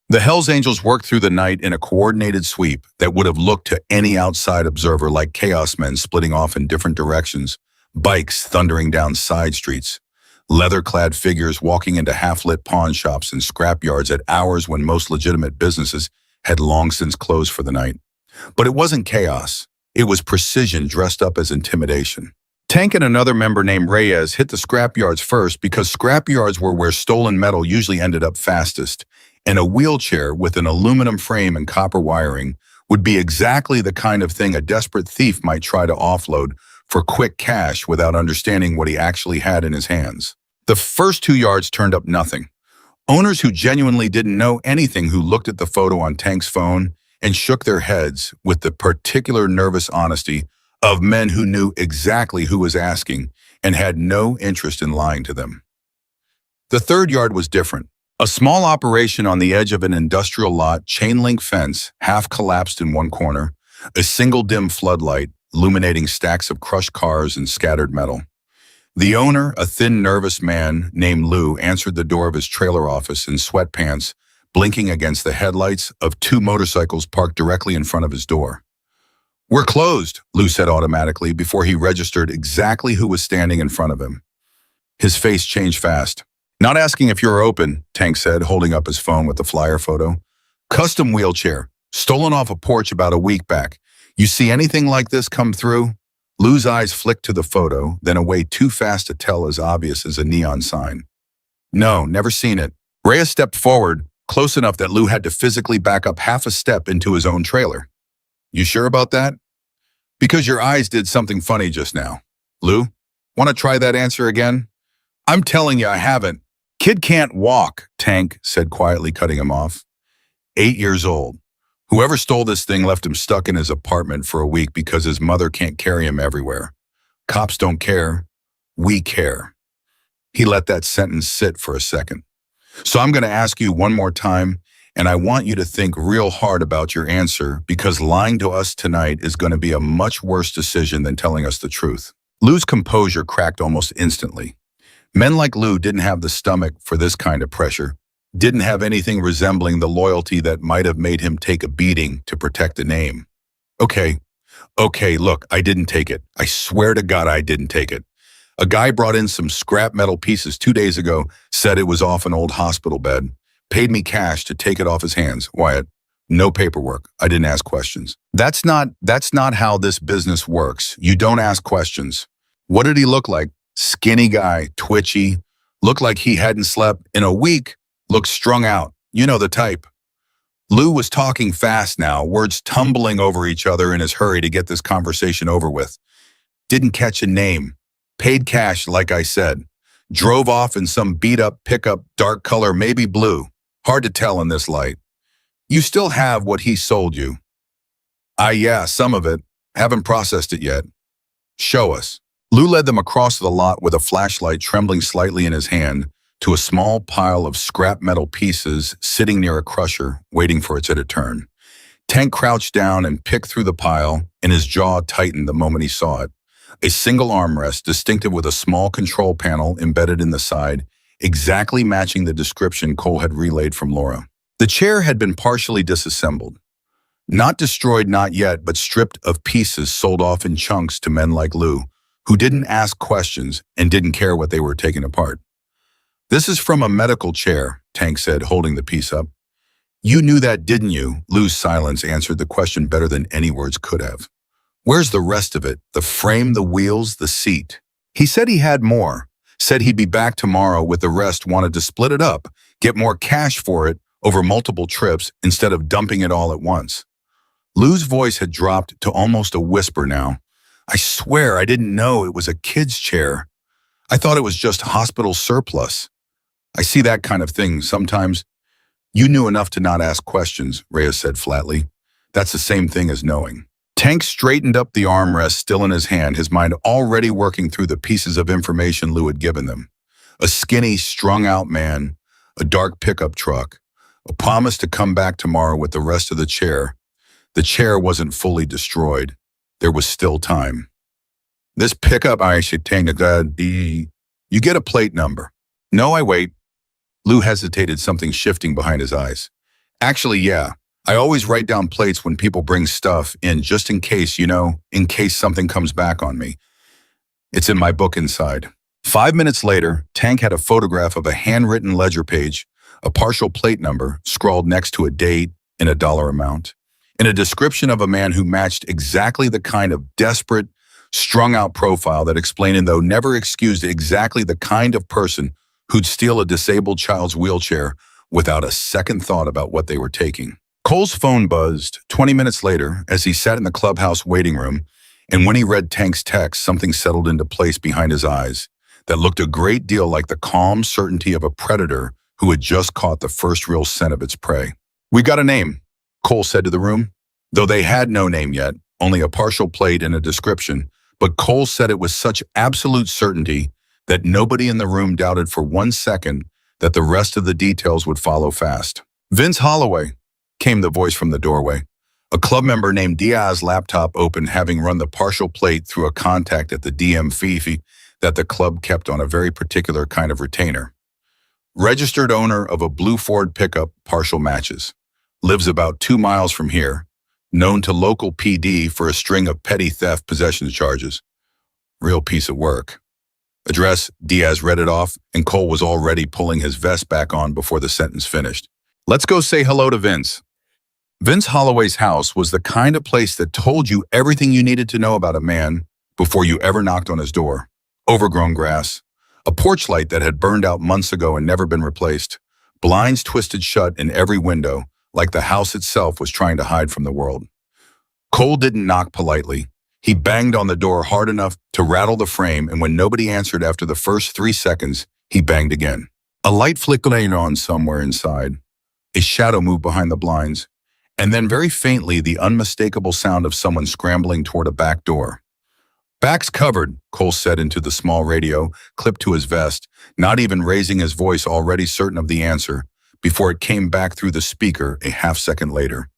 Speaker 1: The Hells Angels worked through the night in a coordinated sweep that would have looked to any outside observer like chaos men splitting off in different directions, bikes thundering down side streets, leather-clad figures walking into half-lit pawn shops and scrapyards at hours when most legitimate businesses had long since closed for the night. But it wasn't chaos. It was precision dressed up as intimidation. Tank and another member named Reyes hit the scrapyards first because scrapyards were where stolen metal usually ended up fastest, and a wheelchair with an aluminum frame and copper wiring would be exactly the kind of thing a desperate thief might try to offload for quick cash without understanding what he actually had in his hands. The first 2 yards turned up nothing. Owners who genuinely didn't know anything who looked at the photo on Tank's phone and shook their heads with the particular nervous honesty of men who knew exactly who was asking and had no interest in lying to them. The third yard was different. A small operation on the edge of an industrial lot, chain-link fence, half collapsed in one corner, a single dim floodlight illuminating stacks of crushed cars and scattered metal. The owner, a thin, nervous man named Lou, answered the door of his trailer office in sweatpants, blinking against the headlights of two motorcycles parked directly in front of his door. "We're closed," Lou said automatically before he registered exactly who was standing in front of him. His face changed fast. "Not asking if you're open," Tank said, holding up his phone with the flyer photo. "Custom wheelchair, stolen off a porch about a week back. You see anything like this come through?" Lou's eyes flicked to the photo, then away too fast to tell as obvious as a neon sign. "No, never seen it." Reyes stepped forward, close enough that Lou had to physically back up half a step into his own trailer. "You sure about that?" "Because your eyes did something funny just now." "Lou, want to try that answer again?" "I'm telling you I haven't." "Kid can't walk," Tank said quietly, cutting him off. 8 years old. Whoever stole this thing left him stuck in his apartment for a week because his mother can't carry him everywhere. Cops don't care. We care. He let that sentence sit for a second. "So I'm going to ask you one more time, and I want you to think real hard about your answer because lying to us tonight is going to be a much worse decision than telling us the truth." Lou's composure cracked almost instantly. Men like Lou didn't have the stomach for this kind of pressure, didn't have anything resembling the loyalty that might have made him take a beating to protect a name. Okay, look, I didn't take it. I swear to God I didn't take it. A guy brought in some scrap metal pieces 2 days ago, said it was off an old hospital bed, paid me cash to take it off his hands. Wyatt, no paperwork. I didn't ask questions. That's not how this business works. You don't ask questions. What did he look like? Skinny guy, twitchy, looked like he hadn't slept in a week, looked strung out. You know the type. Lou was talking fast now, words tumbling over each other in his hurry to get this conversation over with. Didn't catch a name. Paid cash, like I said. Drove off in some beat-up pickup, dark color, maybe blue. Hard to tell in this light. You still have what he sold you. Yeah, some of it. Haven't processed it yet. Show us. Lou led them across the lot with a flashlight trembling slightly in his hand to a small pile of scrap metal pieces sitting near a crusher, waiting for it to turn. Tank crouched down and picked through the pile, and his jaw tightened the moment he saw it. A single armrest, distinctive with a small control panel embedded in the side, exactly matching the description Cole had relayed from Laura. The chair had been partially disassembled. Not destroyed, not yet, but stripped of pieces sold off in chunks to men like Lou, who didn't ask questions and didn't care what they were taking apart. "This is from a medical chair," Tank said, holding the piece up. "You knew that, didn't you?" Lou's silence answered the question better than any words could have. "Where's the rest of it? The frame, the wheels, the seat?" He said he had more, said he'd be back tomorrow with the rest, wanted to split it up, get more cash for it over multiple trips instead of dumping it all at once. Lou's voice had dropped to almost a whisper now. "I swear I didn't know it was a kid's chair. I thought it was just hospital surplus. I see that kind of thing sometimes." "You knew enough to not ask questions," Reyes said flatly. "That's the same thing as knowing." Tank straightened up the armrest still in his hand, his mind already working through the pieces of information Lou had given them. A skinny, strung-out man, a dark pickup truck, a promise to come back tomorrow with the rest of the chair. The chair wasn't fully destroyed. There was still time. "This pickup, I should take you get a plate number." "No, I wait." Lou hesitated, something shifting behind his eyes. "Actually, yeah. I always write down plates when people bring stuff in just in case, in case something comes back on me. It's in my book inside." 5 minutes later, Tank had a photograph of a handwritten ledger page, a partial plate number scrawled next to a date and a dollar amount, and a description of a man who matched exactly the kind of desperate, strung-out profile that explained, though never excused, exactly the kind of person who'd steal a disabled child's wheelchair without a second thought about what they were taking. Cole's phone buzzed 20 minutes later as he sat in the clubhouse waiting room, and when he read Tank's text, something settled into place behind his eyes that looked a great deal like the calm certainty of a predator who had just caught the first real scent of its prey. "We got a name," Cole said to the room. Though they had no name yet, only a partial plate and a description, but Cole said it with such absolute certainty that nobody in the room doubted for 1 second that the rest of the details would follow fast. "Vince Holloway," came the voice from the doorway. A club member named Diaz's laptop opened, having run the partial plate through a contact at the DM Fifi that the club kept on a very particular kind of retainer. "Registered owner of a blue Ford pickup, partial matches. Lives about 2 miles from here. Known to local PD for a string of petty theft possession charges. Real piece of work. Address," Diaz read it off, and Cole was already pulling his vest back on before the sentence finished. "Let's go say hello to Vince." Vince Holloway's house was the kind of place that told you everything you needed to know about a man before you ever knocked on his door. Overgrown grass, a porch light that had burned out months ago and never been replaced, blinds twisted shut in every window, like the house itself was trying to hide from the world. Cole didn't knock politely. He banged on the door hard enough to rattle the frame, and when nobody answered after the first 3 seconds, he banged again. A light flickered on somewhere inside. A shadow moved behind the blinds, and then very faintly the unmistakable sound of someone scrambling toward a back door. "Back's covered," Cole said into the small radio, clipped to his vest, not even raising his voice, already certain of the answer, before it came back through the speaker a half-second later.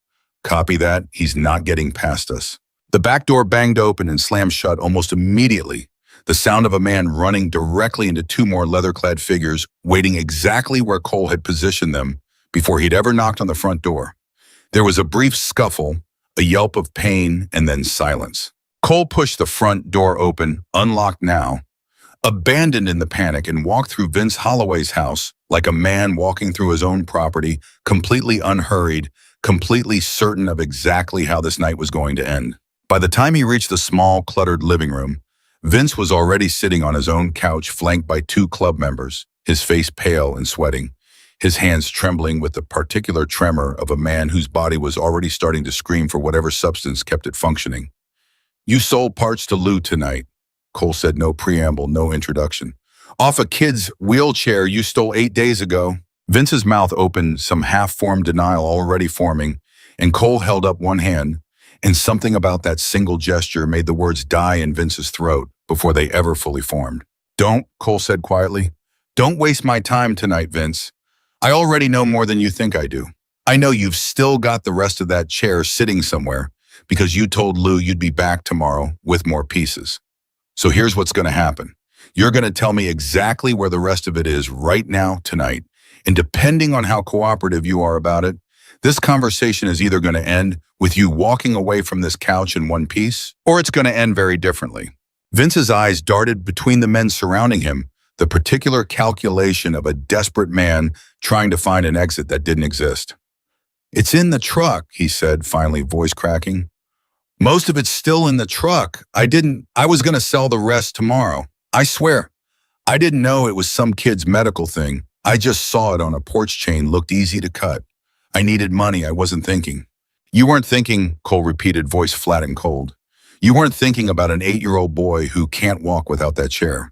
Speaker 1: "Copy that, he's not getting past us." The back door banged open and slammed shut almost immediately, the sound of a man running directly into 2 more leather-clad figures, waiting exactly where Cole had positioned them before he'd ever knocked on the front door. There was a brief scuffle, a yelp of pain, and then silence. Cole pushed the front door open, unlocked now, abandoned in the panic, and walked through Vince Holloway's house like a man walking through his own property, completely unhurried, completely certain of exactly how this night was going to end. By the time he reached the small, cluttered living room, Vince was already sitting on his own couch, flanked by 2 club members, his face pale and sweating, his hands trembling with the particular tremor of a man whose body was already starting to scream for whatever substance kept it functioning. "You sold parts to Lou tonight," Cole said, no preamble, no introduction. "Off a kid's wheelchair you stole 8 days ago." Vince's mouth opened, some half-formed denial already forming, and Cole held up one hand, and something about that single gesture made the words die in Vince's throat before they ever fully formed. "Don't," Cole said quietly. "Don't waste my time tonight, Vince. I already know more than you think I do. I know you've still got the rest of that chair sitting somewhere because you told Lou you'd be back tomorrow with more pieces. So here's what's going to happen. You're going to tell me exactly where the rest of it is right now, tonight. And depending on how cooperative you are about it, this conversation is either going to end with you walking away from this couch in one piece, or it's going to end very differently." Vince's eyes darted between the men surrounding him, the particular calculation of a desperate man trying to find an exit that didn't exist. "It's in the truck," he said, finally, voice cracking. "Most of it's still in the truck. I was going to sell the rest tomorrow. I swear. I didn't know it was some kid's medical thing. I just saw it on a porch chain, looked easy to cut. I needed money, I wasn't thinking." "You weren't thinking," Cole repeated, voice flat and cold. "You weren't thinking about an 8-year-old boy who can't walk without that chair.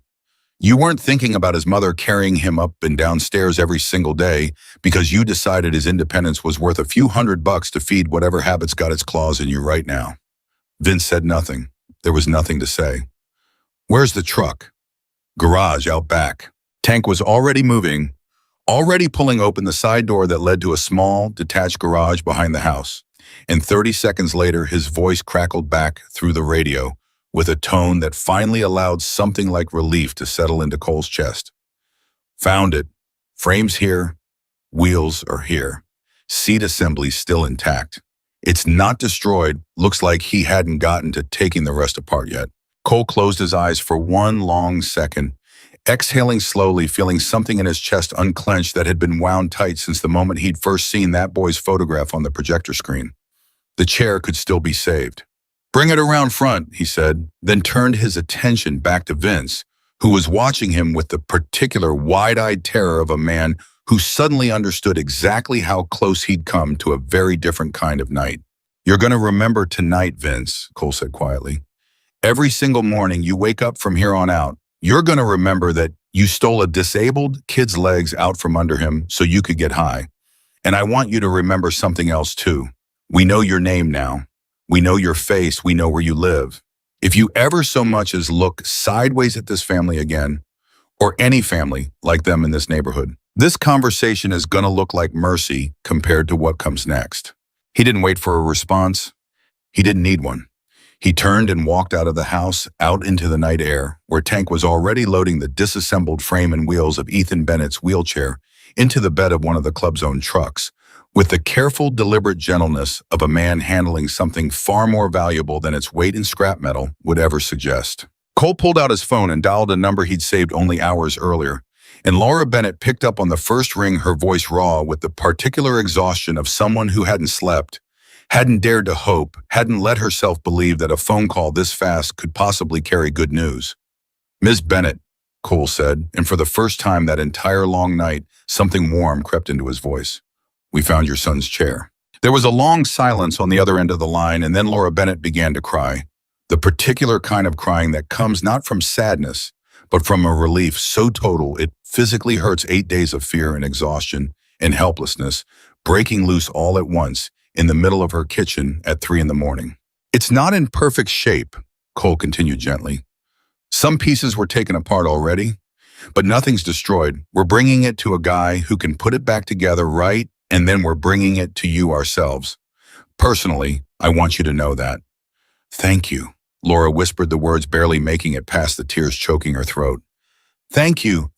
Speaker 1: You weren't thinking about his mother carrying him up and downstairs every single day because you decided his independence was worth a few $100 to feed whatever habits got its claws in you right now." Vince said nothing. There was nothing to say. "Where's the truck?" "Garage, out back." Tank was already moving, already pulling open the side door that led to a small, detached garage behind the house. And 30 seconds later, his voice crackled back through the radio with a tone that finally allowed something like relief to settle into Cole's chest. "Found it. Frames here. Wheels are here. Seat assembly still intact. It's not destroyed. Looks like he hadn't gotten to taking the rest apart yet." Cole closed his eyes for one long second, exhaling slowly, feeling something in his chest unclench that had been wound tight since the moment he'd first seen that boy's photograph on the projector screen. The chair could still be saved. "Bring it around front," he said, then turned his attention back to Vince, who was watching him with the particular wide-eyed terror of a man who suddenly understood exactly how close he'd come to a very different kind of night. "You're going to remember tonight, Vince," Cole said quietly. "Every single morning you wake up from here on out, you're going to remember that you stole a disabled kid's legs out from under him so you could get high. And I want you to remember something else too. We know your name now. We know your face. We know where you live. If you ever so much as look sideways at this family again, or any family like them in this neighborhood, this conversation is going to look like mercy compared to what comes next." He didn't wait for a response. He didn't need one. He turned and walked out of the house, out into the night air, where Tank was already loading the disassembled frame and wheels of Ethan Bennett's wheelchair into the bed of one of the club's own trucks, with the careful, deliberate gentleness of a man handling something far more valuable than its weight in scrap metal would ever suggest. Cole pulled out his phone and dialed a number he'd saved only hours earlier, and Laura Bennett picked up on the first ring, her voice raw with the particular exhaustion of someone who hadn't slept, hadn't dared to hope, hadn't let herself believe that a phone call this fast could possibly carry good news. "Ms. Bennett," Cole said, and for the first time that entire long night, something warm crept into his voice. "We found your son's chair." There was a long silence on the other end of the line, and then Laura Bennett began to cry. The particular kind of crying that comes not from sadness, but from a relief so total it physically hurts 8 days of fear and exhaustion and helplessness, breaking loose all at once in the middle of her kitchen at 3 in the morning. "It's not in perfect shape," Cole continued gently. "Some pieces were taken apart already, but nothing's destroyed. We're bringing it to a guy who can put it back together right, and then we're bringing it to you ourselves. Personally, I want you to know that." "Thank you." Laura whispered the words, barely making it past the tears choking her throat. Thank you.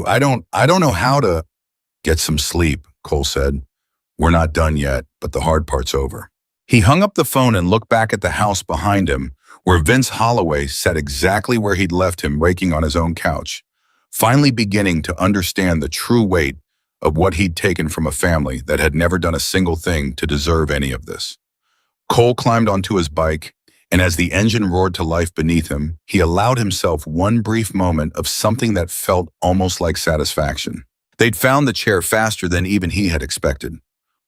Speaker 1: I don't know how to..." "Get some sleep," Cole said. "We're not done yet, but the hard part's over." He hung up the phone and looked back at the house behind him, where Vince Holloway sat exactly where he'd left him, waking on his own couch, finally beginning to understand the true weight of what he'd taken from a family that had never done a single thing to deserve any of this. Cole climbed onto his bike, and as the engine roared to life beneath him, he allowed himself one brief moment of something that felt almost like satisfaction. They'd found the chair faster than even he had expected.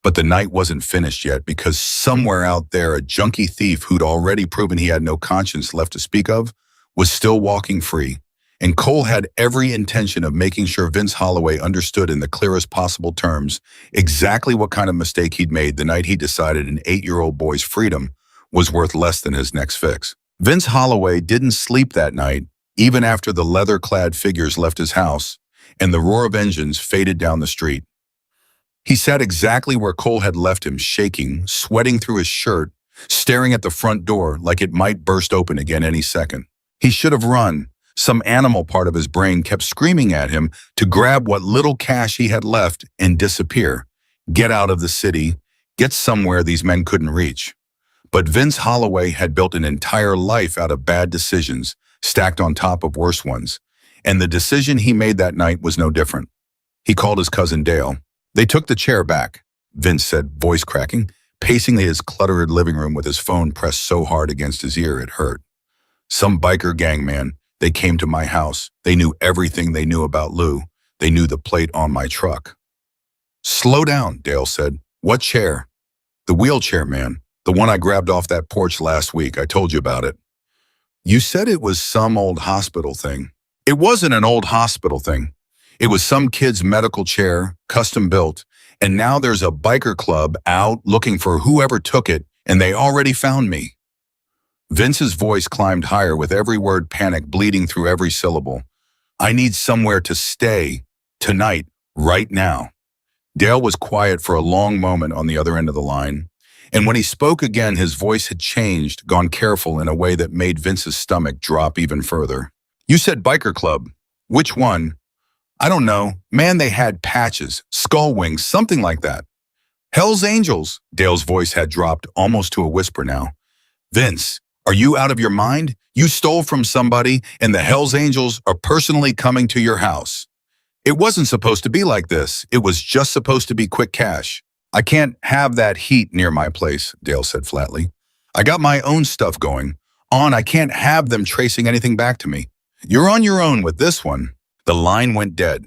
Speaker 1: But the night wasn't finished yet, because somewhere out there, a junkie thief who'd already proven he had no conscience left to speak of was still walking free. And Cole had every intention of making sure Vince Holloway understood in the clearest possible terms exactly what kind of mistake he'd made the night he decided an 8-year-old boy's freedom was worth less than his next fix. Vince Holloway didn't sleep that night, even after the leather-clad figures left his house and the roar of engines faded down the street. He sat exactly where Cole had left him, shaking, sweating through his shirt, staring at the front door like it might burst open again any second. He should have run. Some animal part of his brain kept screaming at him to grab what little cash he had left and disappear. Get out of the city. Get somewhere these men couldn't reach. But Vince Holloway had built an entire life out of bad decisions, stacked on top of worse ones. And the decision he made that night was no different. He called his cousin Dale. "They took the chair back," Vince said, voice cracking, pacing his cluttered living room with his phone pressed so hard against his ear it hurt. "Some biker gang, man. They came to my house. They knew everything they knew about Lou. They knew the plate on my truck." "Slow down," Dale said. "What chair?" "The wheelchair, man. The one I grabbed off that porch last week. I told you about it." "You said it was some old hospital thing." "It wasn't an old hospital thing. It was some kid's medical chair, custom built, and now there's a biker club out looking for whoever took it, and they already found me." Vince's voice climbed higher with every word, panic bleeding through every syllable. "I need somewhere to stay, tonight, right now." Dale was quiet for a long moment on the other end of the line, and when he spoke again, his voice had changed, gone careful in a way that made Vince's stomach drop even further. "You said biker club. Which one?" "I don't know. Man, they had patches, skull wings, something like that." "Hell's Angels." Dale's voice had dropped almost to a whisper now. "Vince, are you out of your mind? You stole from somebody, and the Hell's Angels are personally coming to your house. It wasn't supposed to be like this. It was just supposed to be quick cash." "I can't have that heat near my place," Dale said flatly. "I got my own stuff going on. I can't have them tracing anything back to me. You're on your own with this one." The line went dead.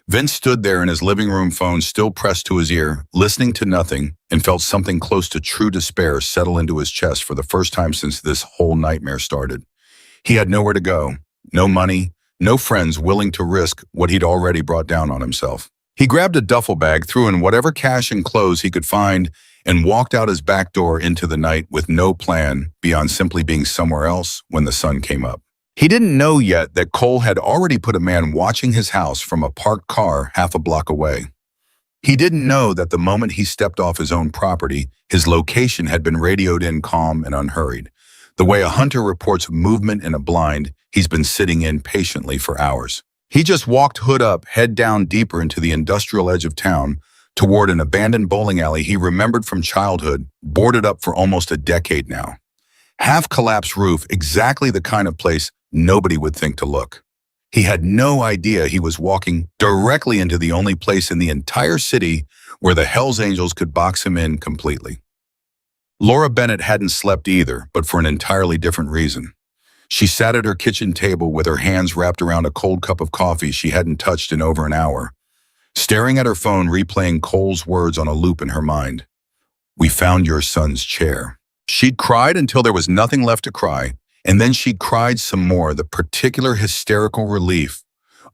Speaker 1: Vince stood there in his living room phone still pressed to his ear, listening to nothing, and felt something close to true despair settle into his chest for the first time since this whole nightmare started. He had nowhere to go, no money, no friends willing to risk what he'd already brought down on himself. He grabbed a duffel bag, threw in whatever cash and clothes he could find, and walked out his back door into the night with no plan beyond simply being somewhere else when the sun came up. He didn't know yet that Cole had already put a man watching his house from a parked car half a block away. He didn't know that the moment he stepped off his own property, his location had been radioed in calm and unhurried. The way a hunter reports movement in a blind he's been sitting in patiently for hours. He just walked hood up, head down deeper into the industrial edge of town, toward an abandoned bowling alley he remembered from childhood, boarded up for almost a decade now. Half-collapsed roof, exactly the kind of place nobody would think to look. He had no idea he was walking directly into the only place in the entire city where the Hells Angels could box him in completely. Laura Bennett hadn't slept either, but for an entirely different reason. She sat at her kitchen table with her hands wrapped around a cold cup of coffee she hadn't touched in over an hour, staring at her phone, replaying Cole's words on a loop in her mind. "We found your son's chair." She'd cried until there was nothing left to cry, and then she'd cried some more, the particular hysterical relief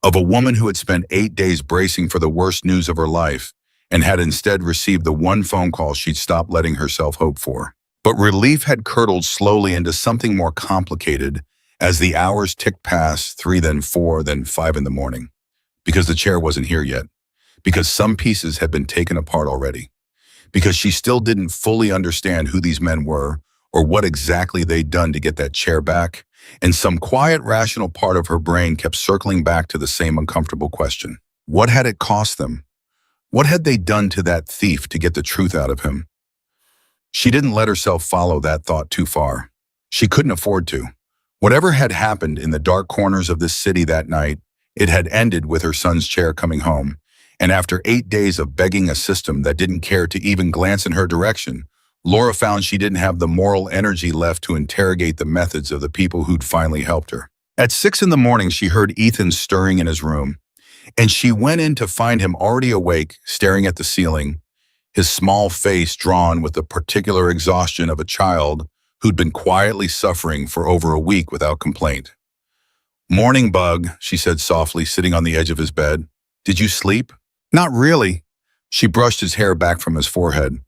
Speaker 1: of a woman who had spent 8 days bracing for the worst news of her life and had instead received the one phone call she'd stopped letting herself hope for. But relief had curdled slowly into something more complicated as the hours ticked past 3, then 4, then 5 in the morning. Because the chair wasn't here yet. Because some pieces had been taken apart already. Because she still didn't fully understand who these men were or what exactly they'd done to get that chair back, and some quiet, rational part of her brain kept circling back to the same uncomfortable question. What had it cost them? What had they done to that thief to get the truth out of him? She didn't let herself follow that thought too far. She couldn't afford to. Whatever had happened in the dark corners of this city that night, it had ended with her son's chair coming home, and after 8 days of begging a system that didn't care to even glance in her direction, Laura found she didn't have the moral energy left to interrogate the methods of the people who'd finally helped her. At 6 in the morning, she heard Ethan stirring in his room, and she went in to find him already awake, staring at the ceiling, his small face drawn with the particular exhaustion of a child who'd been quietly suffering for over a week without complaint. "Morning, Bug," she said softly, sitting on the edge of his bed. "Did you sleep?" "Not really." She brushed his hair back from his forehead.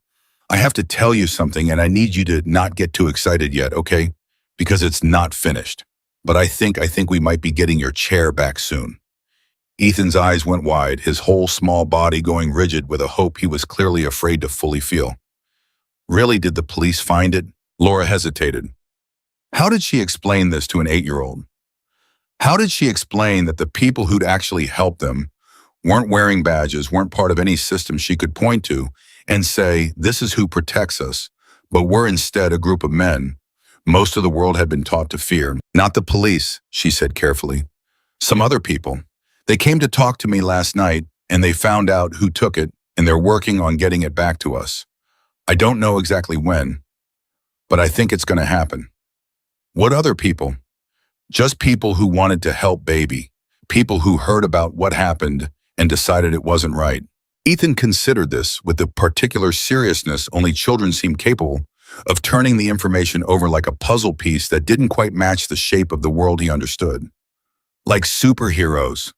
Speaker 1: "I have to tell you something, and I need you to not get too excited yet, okay? Because it's not finished. But I think we might be getting your chair back soon." Ethan's eyes went wide, his whole small body going rigid with a hope he was clearly afraid to fully feel. "Really, did the police find it?" Laura hesitated. How did she explain this to an 8-year-old? How did she explain that the people who'd actually helped them weren't wearing badges, weren't part of any system she could point to and say, "This is who protects us," but were instead a group of men most of the world had been taught to fear? "Not the police," she said carefully. "Some other people. They came to talk to me last night, and they found out who took it, and they're working on getting it back to us. I don't know exactly when, but I think it's going to happen." What other people? Just people who wanted to help baby. People who heard about what happened and decided it wasn't right. Ethan considered this with the particular seriousness only children seem capable of, turning the information over like a puzzle piece that didn't quite match the shape of the world he understood. Like superheroes.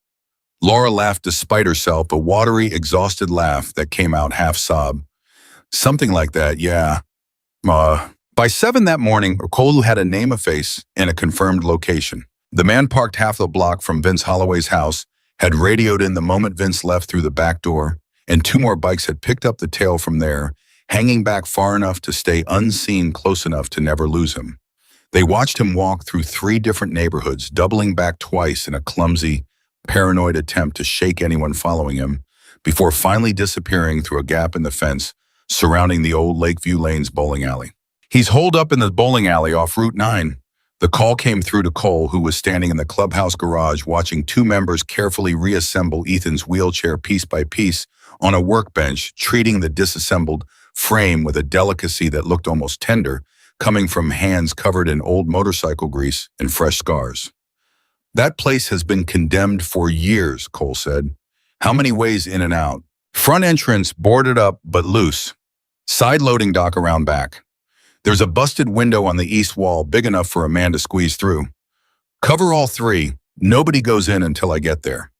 Speaker 1: Laura laughed despite herself, a watery, exhausted laugh that came out half-sob. "Something like that, yeah. By 7 that morning, Cole had a name, a face, and a confirmed location. The man parked half the block from Vince Holloway's house had radioed in the moment Vince left through the back door, and 2 more bikes had picked up the tail from there, hanging back far enough to stay unseen, close enough to never lose him. They watched him walk through 3 different neighborhoods, doubling back twice in a clumsy, paranoid attempt to shake anyone following him, before finally disappearing through a gap in the fence surrounding the old Lakeview Lanes bowling alley. "He's holed up in the bowling alley off Route 9. The call came through to Cole, who was standing in the clubhouse garage watching 2 members carefully reassemble Ethan's wheelchair piece by piece on a workbench, treating the disassembled frame with a delicacy that looked almost tender, coming from hands covered in old motorcycle grease and fresh scars. "That place has been condemned for years," Cole said. "How many ways in and out? Front entrance boarded up but loose. Side loading dock around back. There's a busted window on the east wall big enough for a man to squeeze through. Cover all 3. Nobody goes in until I get there."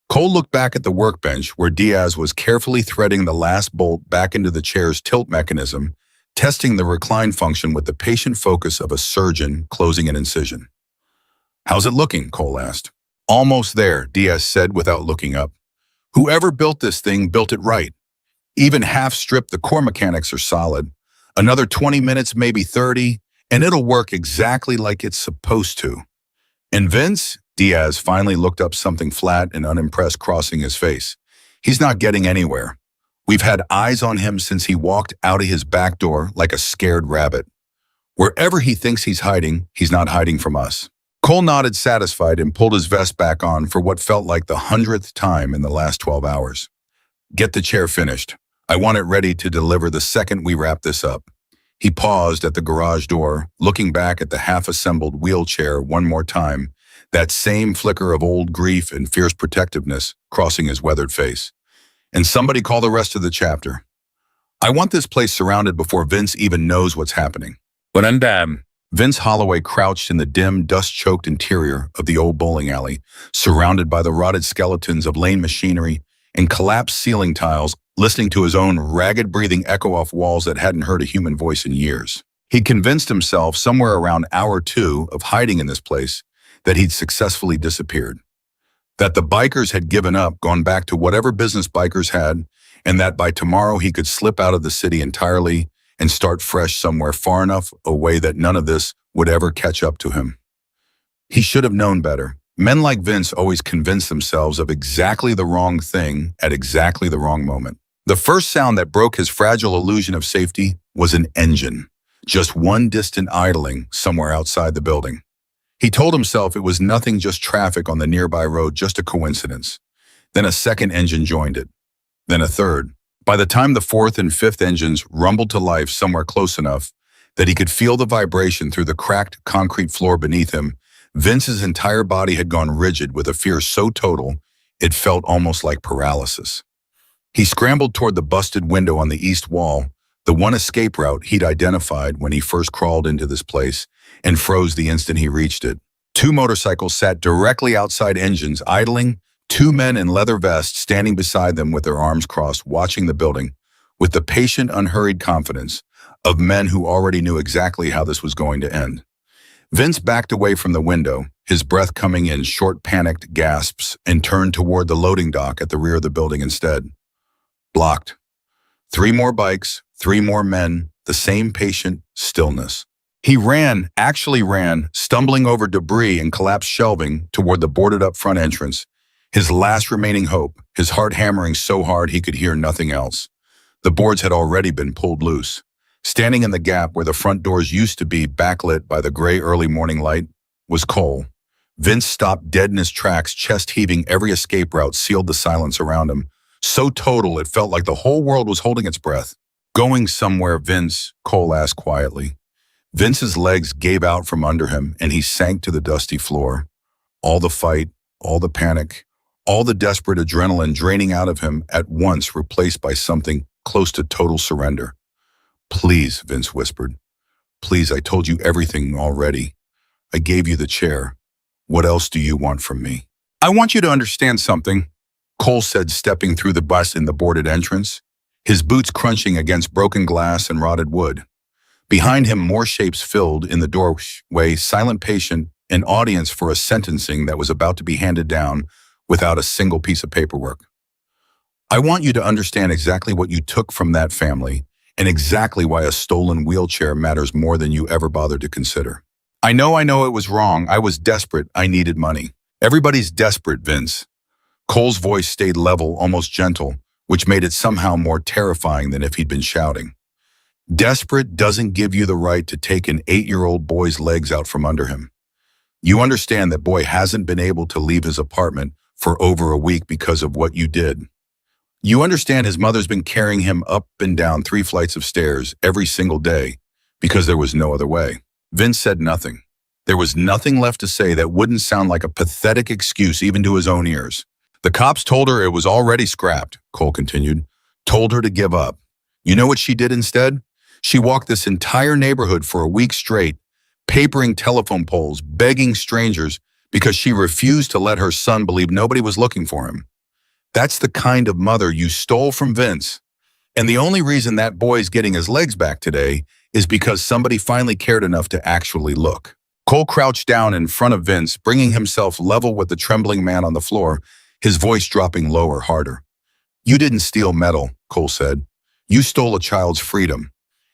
Speaker 1: Cole looked back at the workbench where Diaz was carefully threading the last bolt back into the chair's tilt mechanism, testing the recline function with the patient focus of a surgeon closing an incision. "How's it looking?" Cole asked. "Almost there," Diaz said without looking up. "Whoever built this thing built it right. Even half-stripped, the core mechanics are solid. Another 20 minutes, maybe 30, and it'll work exactly like it's supposed to." "And Vince?" Diaz finally looked up, something flat and unimpressed crossing his face. "He's not getting anywhere. We've had eyes on him since he walked out of his back door like a scared rabbit. Wherever he thinks he's hiding, he's not hiding from us." Cole nodded, satisfied, and pulled his vest back on for what felt like the 100th time in the last 12 hours. "Get the chair finished. I want it ready to deliver the second we wrap this up." He paused at the garage door, looking back at the half-assembled wheelchair one more time, that same flicker of old grief and fierce protectiveness crossing his weathered face. "And somebody call the rest of the chapter. I want this place surrounded before Vince even knows what's happening." But undam. Vince Holloway crouched in the dim, dust-choked interior of the old bowling alley, surrounded by the rotted skeletons of lane machinery and collapsed ceiling tiles, listening to his own ragged breathing echo off walls that hadn't heard a human voice in years. He'd convinced himself somewhere around hour 2 of hiding in this place that he'd successfully disappeared, that the bikers had given up, gone back to whatever business bikers had, and that by tomorrow he could slip out of the city entirely and start fresh somewhere far enough away that none of this would ever catch up to him. He should have known better. Men like Vince always convince themselves of exactly the wrong thing at exactly the wrong moment. The first sound that broke his fragile illusion of safety was an engine, just one distant idling somewhere outside the building. He told himself it was nothing, just traffic on the nearby road, just a coincidence. Then a second engine joined it. Then a third. By the time the fourth and fifth engines rumbled to life somewhere close enough that he could feel the vibration through the cracked concrete floor beneath him, Vince's entire body had gone rigid with a fear so total it felt almost like paralysis. He scrambled toward the busted window on the east wall, the one escape route he'd identified when he first crawled into this place, and froze the instant he reached it. 2 motorcycles sat directly outside engines, idling, 2 men in leather vests standing beside them with their arms crossed, watching the building with the patient, unhurried confidence of men who already knew exactly how this was going to end. Vince backed away from the window, his breath coming in short, panicked gasps, and turned toward the loading dock at the rear of the building instead. Blocked. 3 more bikes, 3 more men, the same patient stillness. He ran, actually ran, stumbling over debris and collapsed shelving toward the boarded-up front entrance, his last remaining hope, his heart hammering so hard he could hear nothing else. The boards had already been pulled loose. Standing in the gap where the front doors used to be, backlit by the gray early morning light, was Cole. Vince stopped dead in his tracks, chest heaving. Every escape route sealed the silence around him, so total it felt like the whole world was holding its breath. "Going somewhere, Vince?" Cole asked quietly. Vince's legs gave out from under him, and he sank to the dusty floor. All the fight, all the panic, all the desperate adrenaline draining out of him at once, replaced by something close to total surrender. "Please," Vince whispered. "Please, I told you everything already. I gave you the chair. What else do you want from me?" "I want you to understand something," Cole said, stepping through the bus in the boarded entrance, his boots crunching against broken glass and rotted wood. Behind him, more shapes filled in the doorway, silent patient, an audience for a sentencing that was about to be handed down without a single piece of paperwork. "I want you to understand exactly what you took from that family and exactly why a stolen wheelchair matters more than you ever bothered to consider. I know it was wrong. I was desperate. I needed money. Everybody's desperate, Vince." Cole's voice stayed level, almost gentle, which made it somehow more terrifying than if he'd been shouting. "Desperate doesn't give you the right to take an 8-year-old boy's legs out from under him. You understand that boy hasn't been able to leave his apartment for over a week because of what you did. You understand his mother's been carrying him up and down 3 flights of stairs every single day because there was no other way." Vince said nothing. There was nothing left to say that wouldn't sound like a pathetic excuse even to his own ears. "The cops told her it was already scrapped," Cole continued. "Told her to give up. You know what she did instead? She walked this entire neighborhood for a week straight, papering telephone poles, begging strangers because she refused to let her son believe nobody was looking for him. That's the kind of mother you stole from Vince. And the only reason that boy's getting his legs back today is because somebody finally cared enough to actually look. Cole crouched down in front of Vince, bringing himself level with the trembling man on the floor, his voice dropping lower, harder. You didn't steal metal, Cole said. You stole a child's freedom.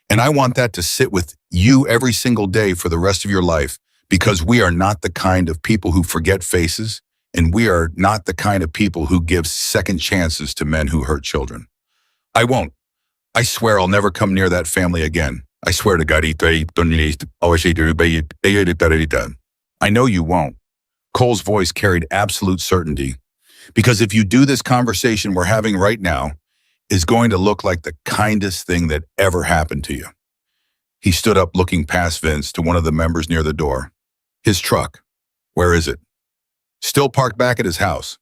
Speaker 1: And I want that to sit with you every single day for the rest of your life, because we are not the kind of people who forget faces, and we are not the kind of people who give second chances to men who hurt children. I won't. I swear I'll never come near that family again. I swear to God. I know you won't. Cole's voice carried absolute certainty. Because if you do, this conversation we're having right now is going to look like the kindest thing that ever happened to you. He stood up, looking past Vince to one of the members near the door. His truck. Where is it? Still parked back at his house.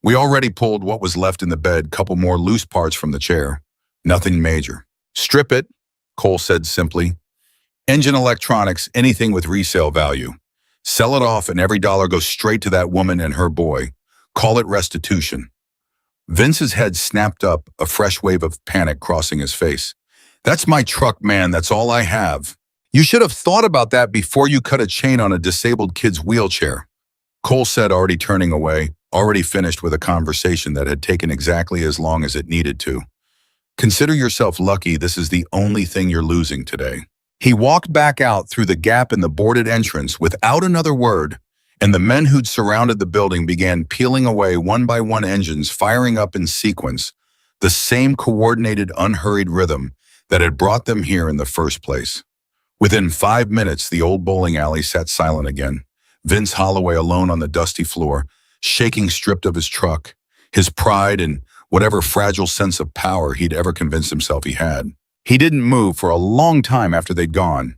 Speaker 1: We already pulled what was left in the bed, couple more loose parts from the chair. Nothing major. Strip it, Cole said simply. Engine, electronics, anything with resale value. Sell it off and every dollar goes straight to that woman and her boy. Call it restitution. Vince's head snapped up, a fresh wave of panic crossing his face. That's my truck, man. That's all I have. You should have thought about that before you cut a chain on a disabled kid's wheelchair. Cole said, already turning away, already finished with a conversation that had taken exactly as long as it needed to. Consider yourself lucky this is the only thing you're losing today. He walked back out through the gap in the boarded entrance without another word, and the men who'd surrounded the building began peeling away one by one, engines firing up in sequence, the same coordinated, unhurried rhythm that had brought them here in the first place. Within 5 minutes, the old bowling alley sat silent again. Vince Holloway alone on the dusty floor, shaking, stripped of his truck, his pride and whatever fragile sense of power he'd ever convinced himself he had. He didn't move for a long time after they'd gone.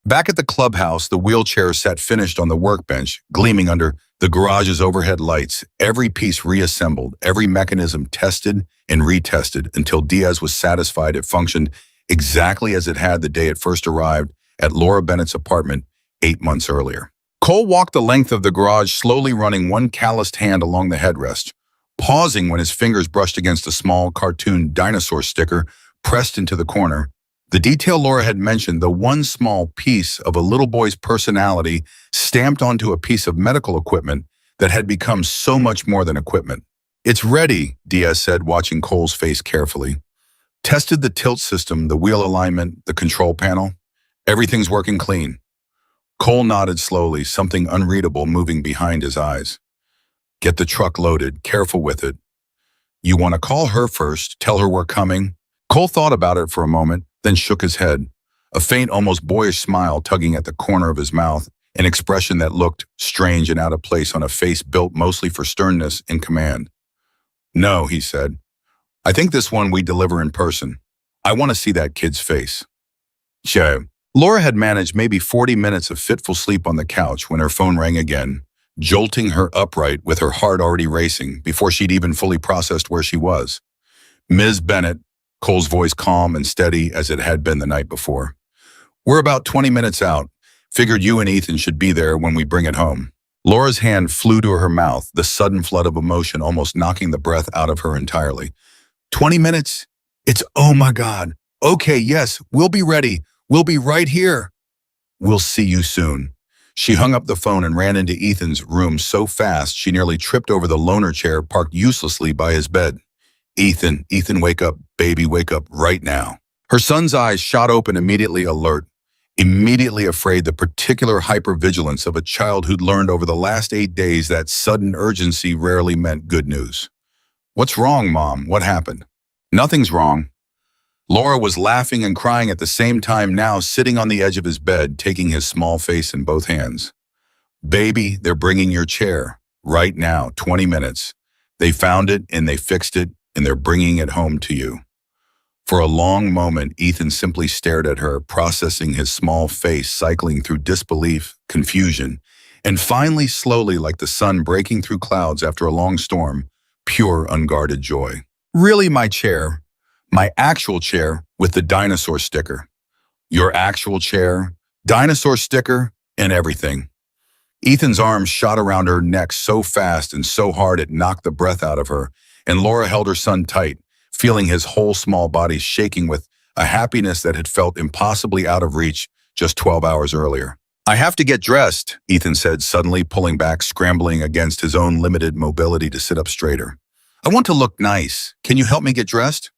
Speaker 1: Back at the clubhouse, the wheelchair sat finished on the workbench, gleaming under the garage's overhead lights, every piece reassembled, every mechanism tested and retested until Diaz was satisfied it functioned exactly as it had the day it first arrived at Laura Bennett's apartment 8 months earlier. Cole walked the length of the garage, slowly running one calloused hand along the headrest, pausing when his fingers brushed against a small cartoon dinosaur sticker pressed into the corner. The detail Laura had mentioned, the one small piece of a little boy's personality stamped onto a piece of medical equipment that had become so much more than equipment. It's ready, Diaz said, watching Cole's face carefully. Tested the tilt system, the wheel alignment, the control panel. Everything's working clean. Cole nodded slowly, something unreadable moving behind his eyes. Get the truck loaded, careful with it. You want to call her first, tell her we're coming? Cole thought about it for a moment, then shook his head, a faint, almost boyish smile tugging at the corner of his mouth, an expression that looked strange and out of place on a face built mostly for sternness and command. No, he said. I think this one we deliver in person. I want to see that kid's face. Sure. Laura had managed maybe 40 minutes of fitful sleep on the couch when her phone rang again, jolting her upright with her heart already racing before she'd even fully processed where she was. Ms. Bennett, Cole's voice calm and steady as it had been the night before. We're about 20 minutes out. Figured you and Ethan should be there when we bring it home. Laura's hand flew to her mouth, the sudden flood of emotion almost knocking the breath out of her entirely. 20 minutes? It's, oh my God. Okay, yes, we'll be ready. We'll be right here. We'll see you soon. She hung up the phone and ran into Ethan's room so fast she nearly tripped over the loaner chair parked uselessly by his bed. Ethan, wake up, baby, wake up right now. Her son's eyes shot open, immediately alert, immediately afraid, the particular hypervigilance of a child who'd learned over the last 8 days that sudden urgency rarely meant good news. What's wrong, Mom? What happened? Nothing's wrong. Laura was laughing and crying at the same time now, sitting on the edge of his bed, taking his small face in both hands. Baby, they're bringing your chair. Right now, 20 minutes. They found it and they fixed it and they're bringing it home to you. For a long moment, Ethan simply stared at her, processing his small face, cycling through disbelief, confusion, and finally, slowly, like the sun breaking through clouds after a long storm, pure, unguarded joy. Really, my chair? My actual chair with the dinosaur sticker. Your actual chair, dinosaur sticker, and everything. Ethan's arms shot around her neck so fast and so hard it knocked the breath out of her, and Laura held her son tight, feeling his whole small body shaking with a happiness that had felt impossibly out of reach just 12 hours earlier. "I have to get dressed," Ethan said, suddenly pulling back, scrambling against his own limited mobility to sit up straighter. "I want to look nice. Can you help me get dressed?"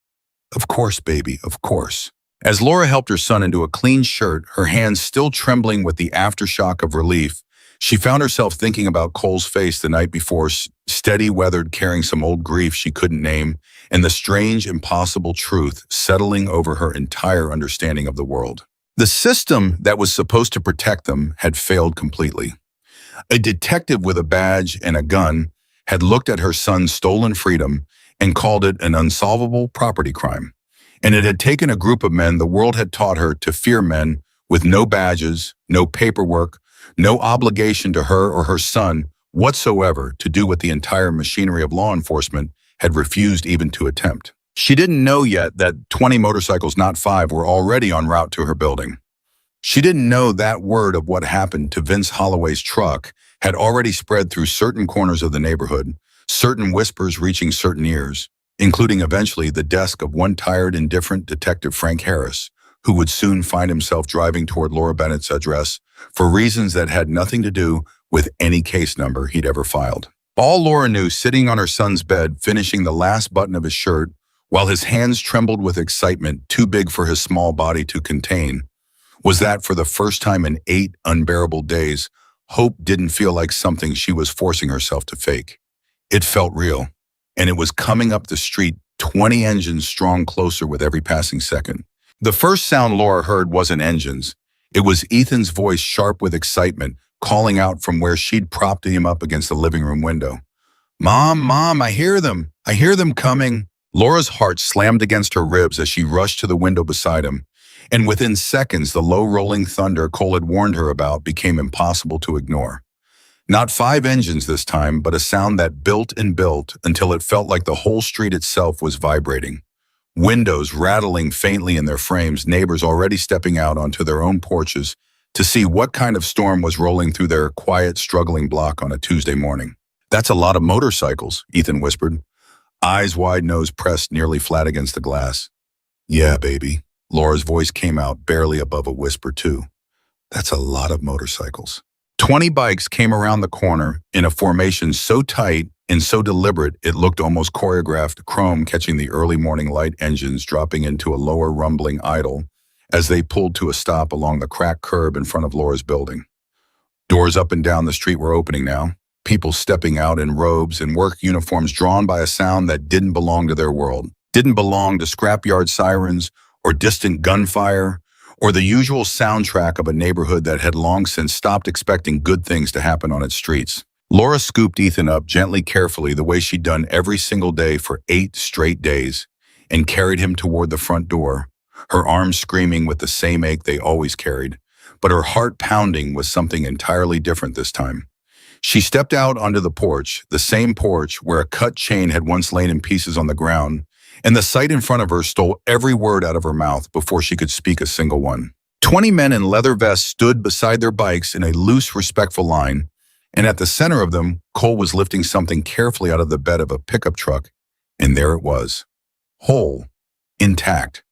Speaker 1: "Of course, baby, of course." As Laura helped her son into a clean shirt, her hands still trembling with the aftershock of relief, she found herself thinking about Cole's face the night before, steady, weathered, carrying some old grief she couldn't name, and the strange, impossible truth settling over her entire understanding of the world. The system that was supposed to protect them had failed completely. A detective with a badge and a gun had looked at her son's stolen freedom and called it an unsolvable property crime. And it had taken a group of men the world had taught her to fear, men with no badges, no paperwork, no obligation to her or her son whatsoever to do what the entire machinery of law enforcement had refused even to attempt. She didn't know yet that 20 motorcycles, not 5, were already en route to her building. She didn't know that word of what happened to Vince Holloway's truck had already spread through certain corners of the neighborhood, certain whispers reaching certain ears, including eventually the desk of one tired, indifferent Detective Frank Harris, who would soon find himself driving toward Laura Bennett's address for reasons that had nothing to do with any case number he'd ever filed. All Laura knew, sitting on her son's bed, finishing the last button of his shirt, while his hands trembled with excitement too big for his small body to contain, was that for the first time in 8 unbearable days, hope didn't feel like something she was forcing herself to fake. It felt real, and it was coming up the street, 20 engines strong closer with every passing second. The first sound Laura heard wasn't engines. It was Ethan's voice, sharp with excitement, calling out from where she'd propped him up against the living room window. "Mom, Mom, I hear them. I hear them coming." Laura's heart slammed against her ribs as she rushed to the window beside him, and within seconds the low rolling thunder Cole had warned her about became impossible to ignore. Not 5 engines this time, but a sound that built and built until it felt like the whole street itself was vibrating. Windows rattling faintly in their frames, neighbors already stepping out onto their own porches to see what kind of storm was rolling through their quiet, struggling block on a Tuesday morning. "That's a lot of motorcycles," Ethan whispered, eyes wide, nose pressed nearly flat against the glass. "Yeah, baby." Laura's voice came out barely above a whisper too. "That's a lot of motorcycles." 20 bikes came around the corner in a formation so tight and so deliberate it looked almost choreographed, chrome catching the early morning light, engines dropping into a lower rumbling idle as they pulled to a stop along the cracked curb in front of Laura's building. Doors up and down the street were opening now, people stepping out in robes and work uniforms drawn by a sound that didn't belong to their world, didn't belong to scrapyard sirens or distant gunfire or the usual soundtrack of a neighborhood that had long since stopped expecting good things to happen on its streets. Laura scooped Ethan up gently, carefully, the way she'd done every single day for 8 straight days, and carried him toward the front door, her arms screaming with the same ache they always carried, but her heart pounding with something entirely different this time. She stepped out onto the porch, the same porch where a cut chain had once lain in pieces on the ground, and the sight in front of her stole every word out of her mouth before she could speak a single one. 20 men in leather vests stood beside their bikes in a loose, respectful line, and at the center of them, Cole was lifting something carefully out of the bed of a pickup truck, and there it was, whole, intact,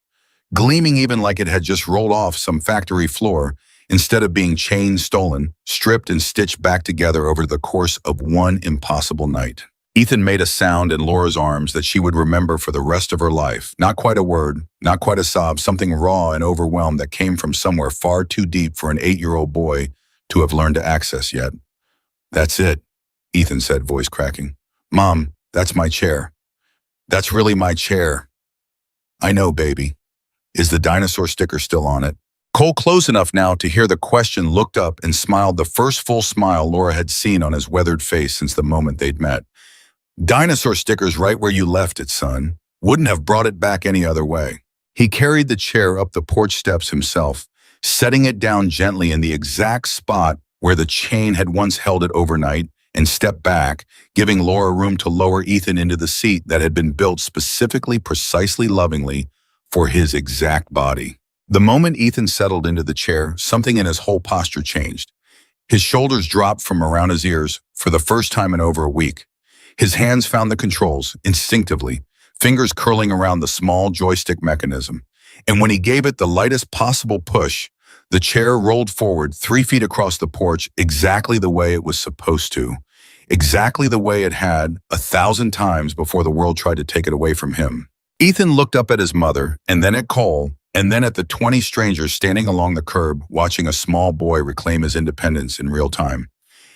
Speaker 1: gleaming even like it had just rolled off some factory floor, instead of being chained, stolen, stripped, and stitched back together over the course of one impossible night. Ethan made a sound in Laura's arms that she would remember for the rest of her life. Not quite a word, not quite a sob, something raw and overwhelmed that came from somewhere far too deep for an 8-year-old boy to have learned to access yet. "That's it," Ethan said, voice cracking. "Mom, that's my chair. That's really my chair." "I know, baby. Is the dinosaur sticker still on it?" Cole, close enough now to hear the question, looked up and smiled, the first full smile Laura had seen on his weathered face since the moment they'd met. "Dinosaur sticker's right where you left it, son. Wouldn't have brought it back any other way." He carried the chair up the porch steps himself, setting it down gently in the exact spot where the chain had once held it overnight, and stepped back, giving Laura room to lower Ethan into the seat that had been built specifically, precisely, lovingly for his exact body. The moment Ethan settled into the chair, something in his whole posture changed. His shoulders dropped from around his ears for the first time in over a week. His hands found the controls, instinctively, fingers curling around the small joystick mechanism. And when he gave it the lightest possible push, the chair rolled forward 3 feet across the porch exactly the way it was supposed to, exactly the way it had 1,000 times before the world tried to take it away from him. Ethan looked up at his mother, and then at Cole, and then at the 20 strangers standing along the curb watching a small boy reclaim his independence in real time.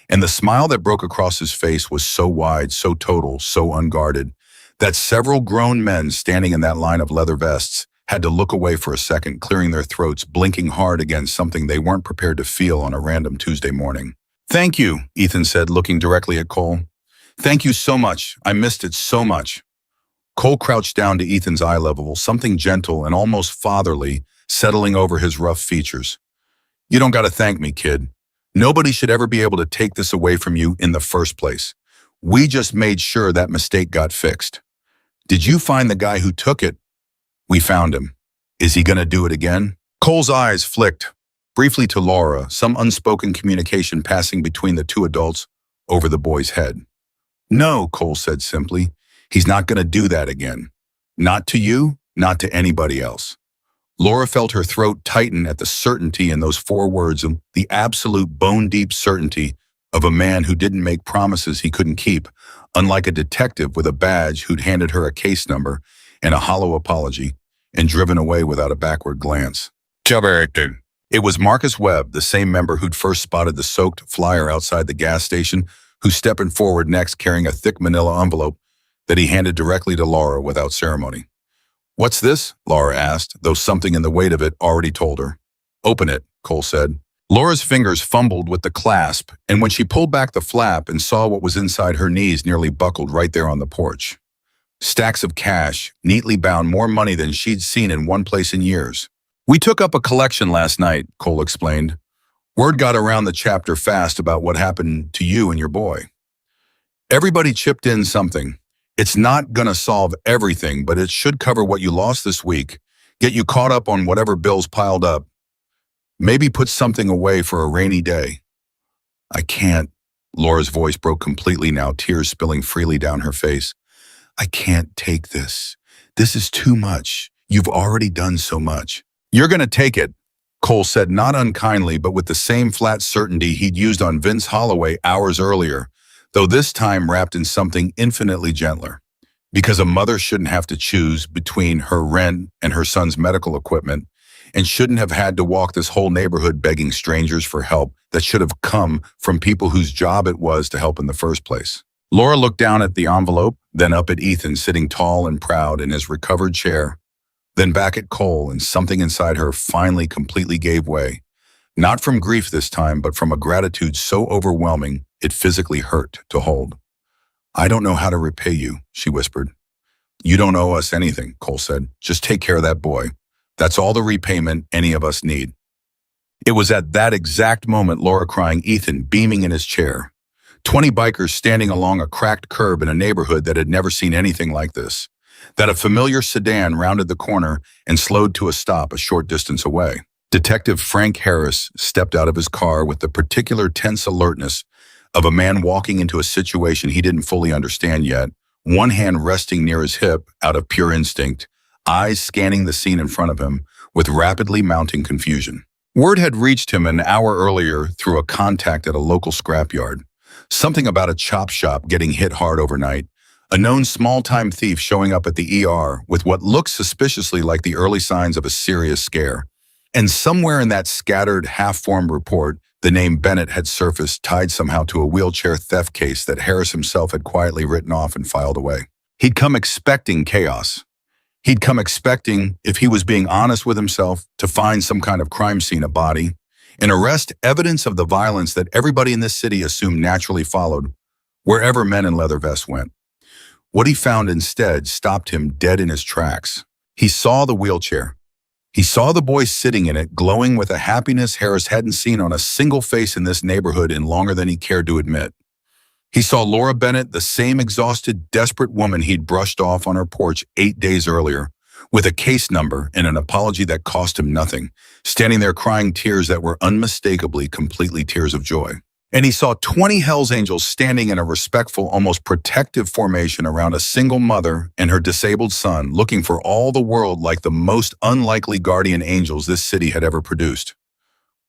Speaker 1: And the smile that broke across his face was so wide, so total, so unguarded, that several grown men standing in that line of leather vests had to look away for a second, clearing their throats, blinking hard against something they weren't prepared to feel on a random Tuesday morning. "Thank you," Ethan said, looking directly at Cole. "Thank you so much. I missed it so much." Cole crouched down to Ethan's eye level, something gentle and almost fatherly settling over his rough features. "You don't got to thank me, kid. Nobody should ever be able to take this away from you in the first place. We just made sure that mistake got fixed. Did you find the guy who took it?" "We found him. Is he going to do it again?" Cole's eyes flicked briefly to Laura, some unspoken communication passing between the two adults over the boy's head. "No," Cole said simply. "He's not going to do that again. Not to you, not to anybody else." Laura felt her throat tighten at the certainty in those 4 words, and the absolute bone-deep certainty of a man who didn't make promises he couldn't keep, unlike a detective with a badge who'd handed her a case number and a hollow apology and driven away without a backward glance. It was Marcus Webb, the same member who'd first spotted the soaked flyer outside the gas station, who stepped forward next carrying a thick manila envelope that he handed directly to Laura without ceremony. "What's this?" Laura asked, though something in the weight of it already told her. "Open it," Cole said. Laura's fingers fumbled with the clasp, and when she pulled back the flap and saw what was inside, her knees nearly buckled right there on the porch. Stacks of cash, neatly bound, more money than she'd seen in one place in years. "We took up a collection last night," Cole explained. "Word got around the chapter fast about what happened to you and your boy. Everybody chipped in something. It's not gonna solve everything, but it should cover what you lost this week, get you caught up on whatever bills piled up. Maybe put something away for a rainy day." "I can't." Laura's voice broke completely now, tears spilling freely down her face. "I can't take this. This is too much. You've already done so much." "You're gonna take it," Cole said, not unkindly, but with the same flat certainty he'd used on Vince Holloway hours earlier, though this time wrapped in something infinitely gentler. Because a mother shouldn't have to choose between her rent and her son's medical equipment, and shouldn't have had to walk this whole neighborhood begging strangers for help that should have come from people whose job it was to help in the first place. Laura looked down at the envelope, then up at Ethan sitting tall and proud in his recovered chair, then back at Cole, and something inside her finally completely gave way. Not from grief this time, but from a gratitude so overwhelming it physically hurt to hold. "I don't know how to repay you," she whispered. "You don't owe us anything," Cole said. "Just take care of that boy. That's all the repayment any of us need." It was at that exact moment Laura crying, Ethan beaming in his chair. 20 bikers standing along a cracked curb in a neighborhood that had never seen anything like this. That a familiar sedan rounded the corner and slowed to a stop a short distance away. Detective Frank Harris stepped out of his car with the particular tense alertness of a man walking into a situation he didn't fully understand yet, one hand resting near his hip out of pure instinct, eyes scanning the scene in front of him with rapidly mounting confusion. Word had reached him an hour earlier through a contact at a local scrapyard. Something about a chop shop getting hit hard overnight, a known small-time thief showing up at the ER with what looked suspiciously like the early signs of a serious scare. And somewhere in that scattered, half-formed report, the name Bennett had surfaced, tied somehow to a wheelchair theft case that Harris himself had quietly written off and filed away. He'd come expecting chaos. He'd come expecting, if he was being honest with himself, to find some kind of crime scene, a body, an arrest, evidence of the violence that everybody in this city assumed naturally followed wherever men in leather vests went. What he found instead stopped him dead in his tracks. He saw the wheelchair. He saw the boy sitting in it, glowing with a happiness Harris hadn't seen on a single face in this neighborhood in longer than he cared to admit. He saw Laura Bennett, the same exhausted, desperate woman he'd brushed off on her porch 8 days earlier, with a case number and an apology that cost him nothing, standing there crying tears that were unmistakably, completely tears of joy. And he saw 20 Hell's Angels standing in a respectful, almost protective formation around a single mother and her disabled son, looking for all the world like the most unlikely guardian angels this city had ever produced.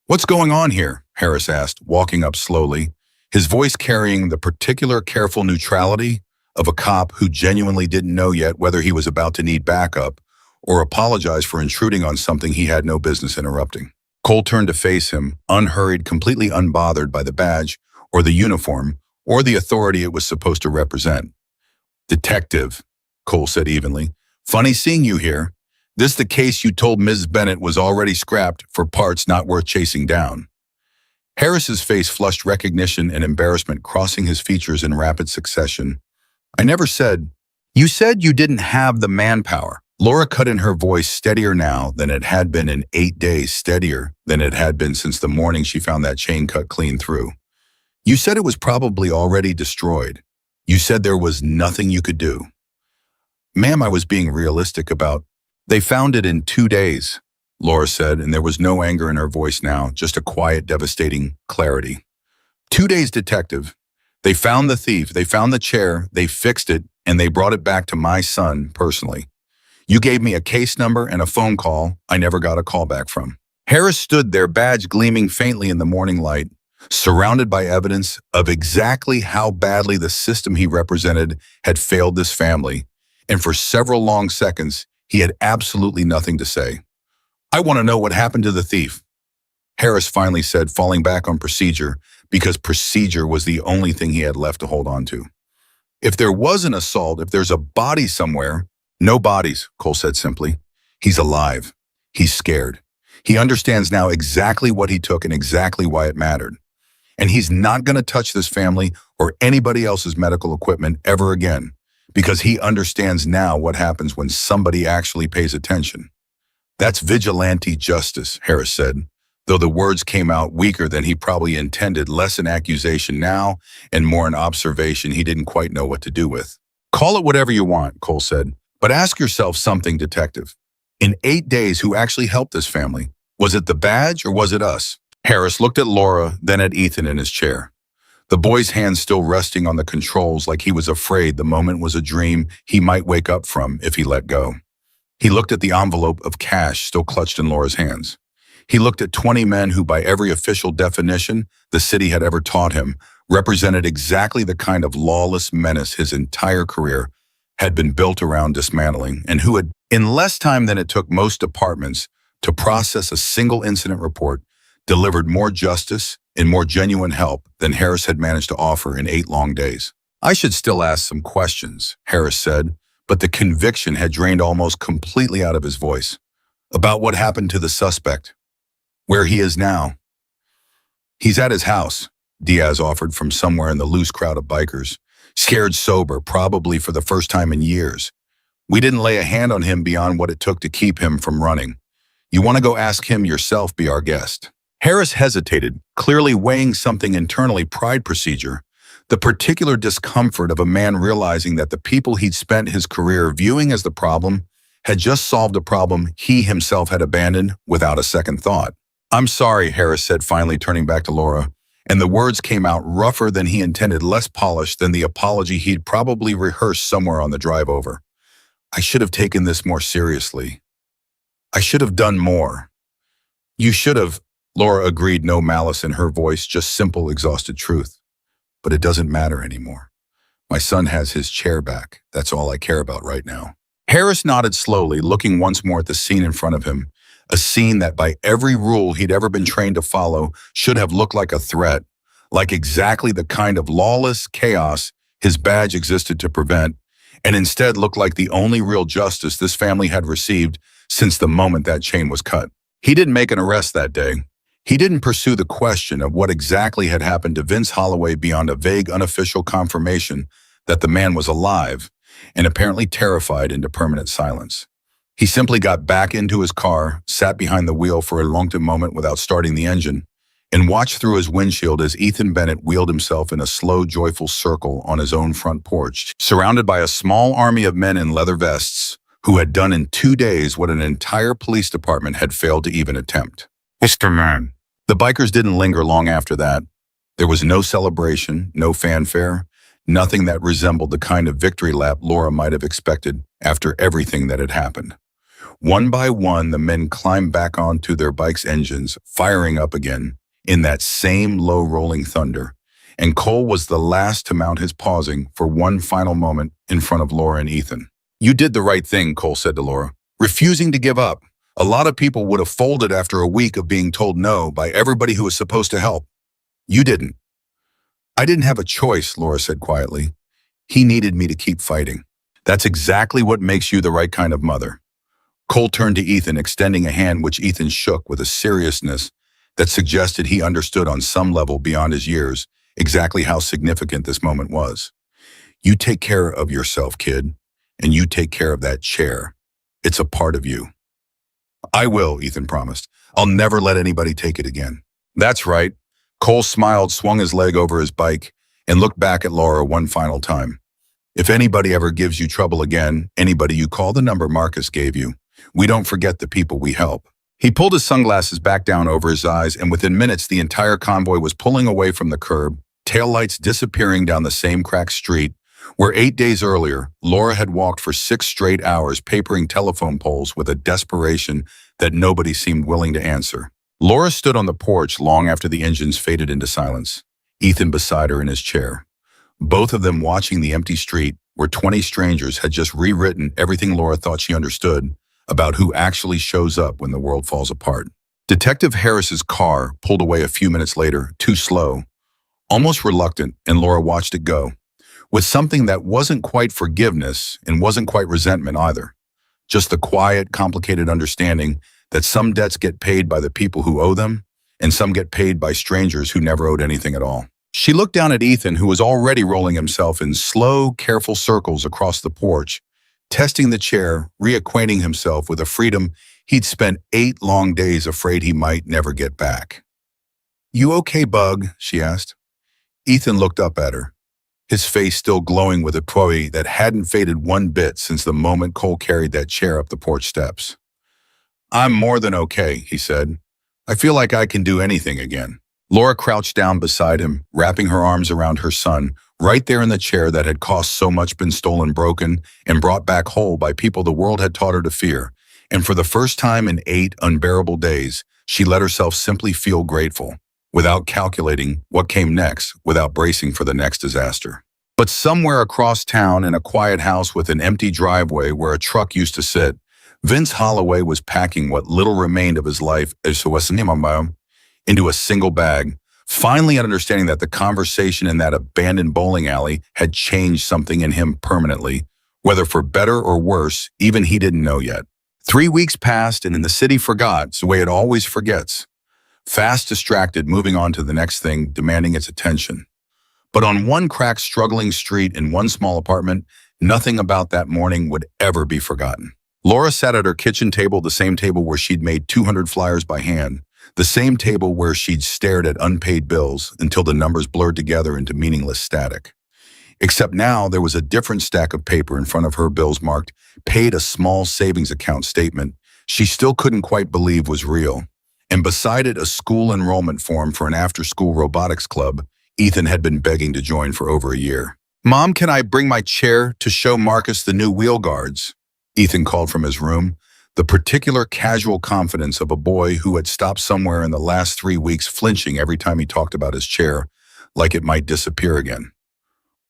Speaker 1: "What's going on here?" Harris asked, walking up slowly, his voice carrying the particular careful neutrality of a cop who genuinely didn't know yet whether he was about to need backup or apologize for intruding on something he had no business interrupting. Cole turned to face him, unhurried, completely unbothered by the badge or the uniform or the authority it was supposed to represent. "Detective," Cole said evenly. "Funny seeing you here. This the case you told Ms. Bennett was already scrapped for parts not worth chasing down." Harris's face flushed recognition and embarrassment, crossing his features in rapid succession. "I never said—" "You said you didn't have the manpower." Laura cut in, her voice steadier now than it had been in 8 days, steadier than it had been since the morning she found that chain cut clean through. "You said it was probably already destroyed. You said there was nothing you could do." "Ma'am, I was being realistic about—" "They found it in 2 days," Laura said, and there was no anger in her voice now, just a quiet, devastating clarity. 2 days, detective. They found the thief, they found the chair, they fixed it, and they brought it back to my son personally. You gave me a case number and a phone call I never got a call back from." Harris stood there, badge gleaming faintly in the morning light, surrounded by evidence of exactly how badly the system he represented had failed this family, and for several long seconds, he had absolutely nothing to say. "I want to know what happened to the thief," Harris finally said, falling back on procedure, because procedure was the only thing he had left to hold on to. "If there was an assault, if there's a body somewhere—" "No bodies," Cole said simply. "He's alive. He's scared. He understands now exactly what he took and exactly why it mattered. And he's not going to touch this family or anybody else's medical equipment ever again, because he understands now what happens when somebody actually pays attention." "That's vigilante justice," Harris said, though the words came out weaker than he probably intended, less an accusation now and more an observation he didn't quite know what to do with. "Call it whatever you want," Cole said. "But ask yourself something, detective. In 8 days, who actually helped this family? Was it the badge or was it us?" Harris looked at Laura, then at Ethan in his chair, the boy's hands still resting on the controls like he was afraid the moment was a dream he might wake up from if he let go. He looked at the envelope of cash still clutched in Laura's hands. He looked at 20 men who, by every official definition the city had ever taught him, represented exactly the kind of lawless menace his entire career had been built around dismantling, and who had, in less time than it took most departments to process a single incident report, delivered more justice and more genuine help than Harris had managed to offer in 8 long days. "I should still ask some questions," Harris said, but the conviction had drained almost completely out of his voice. "About what happened to the suspect. Where he is now." "He's at his house," Diaz offered from somewhere in the loose crowd of bikers. "Scared sober, probably for the first time in years. We didn't lay a hand on him beyond what it took to keep him from running. You want to go ask him yourself, be our guest." Harris hesitated, clearly weighing something internally, pride, procedure, the particular discomfort of a man realizing that the people he'd spent his career viewing as the problem had just solved a problem he himself had abandoned without a second thought. "I'm sorry," Harris said, finally turning back to Laura, and the words came out rougher than he intended, less polished than the apology he'd probably rehearsed somewhere on the drive over. "I should have taken this more seriously. I should have done more." "You should have," Laura agreed, no malice in her voice, just simple, exhausted truth. "But it doesn't matter anymore. My son has his chair back. That's all I care about right now." Harris nodded slowly, looking once more at the scene in front of him, a scene that by every rule he'd ever been trained to follow should have looked like a threat, like exactly the kind of lawless chaos his badge existed to prevent, and instead looked like the only real justice this family had received since the moment that chain was cut. He didn't make an arrest that day. He didn't pursue the question of what exactly had happened to Vince Holloway beyond a vague, unofficial confirmation that the man was alive and apparently terrified into permanent silence. He simply got back into his car, sat behind the wheel for a long moment without starting the engine, and watched through his windshield as Ethan Bennett wheeled himself in a slow, joyful circle on his own front porch, surrounded by a small army of men in leather vests who had done in 2 days what an entire police department had failed to even attempt. "Mr. Man." The bikers didn't linger long after that. There was no celebration, no fanfare, nothing that resembled the kind of victory lap Laura might have expected after everything that had happened. One by one, the men climbed back onto their bikes' engines, firing up again in that same low rolling thunder. And Cole was the last to mount his pausing for one final moment in front of Laura and Ethan. "You did the right thing," Cole said to Laura, refusing to give up. "A lot of people would have folded after a week of being told no by everybody who was supposed to help. You didn't." "I didn't have a choice," Laura said quietly. "He needed me to keep fighting." "That's exactly what makes you the right kind of mother." Cole turned to Ethan, extending a hand which Ethan shook with a seriousness that suggested he understood on some level beyond his years exactly how significant this moment was. "You take care of yourself, kid, and you take care of that chair. It's a part of you." "I will," Ethan promised. "I'll never let anybody take it again." "That's right." Cole smiled, swung his leg over his bike, and looked back at Laura one final time. "If anybody ever gives you trouble again, anybody, you call the number Marcus gave you. We don't forget the people we help." He pulled his sunglasses back down over his eyes, and within minutes the entire convoy was pulling away from the curb, taillights disappearing down the same cracked street where 8 days earlier, Laura had walked for 6 straight hours papering telephone poles with a desperation that nobody seemed willing to answer. Laura stood on the porch long after the engines faded into silence, Ethan beside her in his chair. Both of them watching the empty street where 20 strangers had just rewritten everything Laura thought she understood about who actually shows up when the world falls apart. Detective Harris's car pulled away a few minutes later, too slow, almost reluctant, and Laura watched it go, with something that wasn't quite forgiveness and wasn't quite resentment either. Just the quiet, complicated understanding that some debts get paid by the people who owe them, and some get paid by strangers who never owed anything at all. She looked down at Ethan, who was already rolling himself in slow, careful circles across the porch, testing the chair, reacquainting himself with a freedom he'd spent 8 long days afraid he might never get back. "You okay, Bug?" she asked. Ethan looked up at her, his face still glowing with a joy that hadn't faded one bit since the moment Cole carried that chair up the porch steps. "I'm more than okay," he said. "I feel like I can do anything again." Laura crouched down beside him, wrapping her arms around her son, right there in the chair that had cost so much, been stolen, broken, and brought back whole by people the world had taught her to fear. And for the first time in 8 unbearable days, she let herself simply feel grateful, without calculating what came next, without bracing for the next disaster. But somewhere across town, in a quiet house with an empty driveway where a truck used to sit, Vince Holloway was packing what little remained of his life into a single bag, finally understanding that the conversation in that abandoned bowling alley had changed something in him permanently, whether for better or worse, even he didn't know yet. 3 weeks passed, and in the city forgot, the way it always forgets. Fast, distracted, moving on to the next thing, demanding its attention. But on one cracked, struggling street in one small apartment, nothing about that morning would ever be forgotten. Laura sat at her kitchen table, the same table where she'd made 200 flyers by hand, the same table where she'd stared at unpaid bills until the numbers blurred together into meaningless static. Except now there was a different stack of paper in front of her, bills marked, paid, a small savings account statement she still couldn't quite believe was real, and beside it a school enrollment form for an after-school robotics club Ethan had been begging to join for over a year. "Mom, can I bring my chair to show Marcus the new wheel guards?" Ethan called from his room, the particular casual confidence of a boy who had stopped somewhere in the last 3 weeks, flinching every time he talked about his chair, like it might disappear again.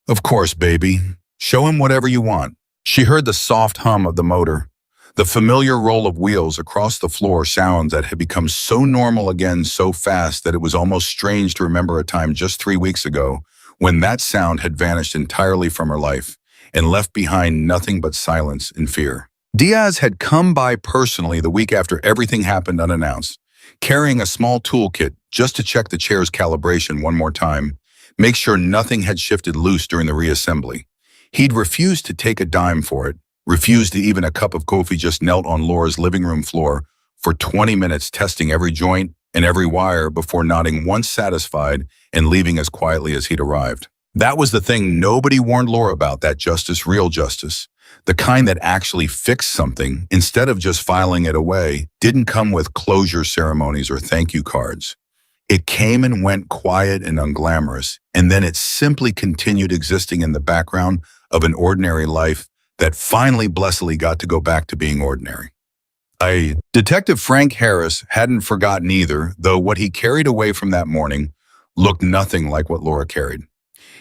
Speaker 1: "Of course, baby. Show him whatever you want." She heard the soft hum of the motor, the familiar roll of wheels across the floor, sounds that had become so normal again so fast that it was almost strange to remember a time just 3 weeks ago when that sound had vanished entirely from her life and left behind nothing but silence and fear. Diaz had come by personally the week after everything happened unannounced, carrying a small toolkit just to check the chair's calibration one more time, make sure nothing had shifted loose during the reassembly. He'd refused to take a dime for it, refused to even a cup of coffee, just knelt on Laura's living room floor for 20 minutes testing every joint and every wire before nodding once satisfied and leaving as quietly as he'd arrived. That was the thing nobody warned Laura about, that justice, real justice, the kind that actually fixed something instead of just filing it away, didn't come with closure ceremonies or thank you cards. It came and went quiet and unglamorous, and then it simply continued existing in the background of an ordinary life that finally blessedly got to go back to being ordinary. Detective Frank Harris hadn't forgotten either, though what he carried away from that morning looked nothing like what Laura carried.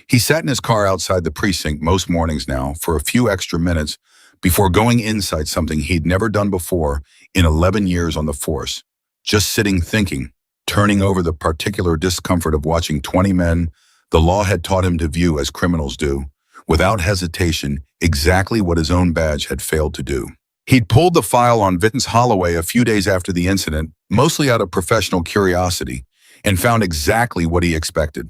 Speaker 1: He sat in his car outside the precinct most mornings now for a few extra minutes before going inside something he'd never done before in 11 years on the force, just sitting thinking, turning over the particular discomfort of watching 20 men the law had taught him to view as criminals do, without hesitation, exactly what his own badge had failed to do. He'd pulled the file on Vince Holloway a few days after the incident, mostly out of professional curiosity, and found exactly what he expected.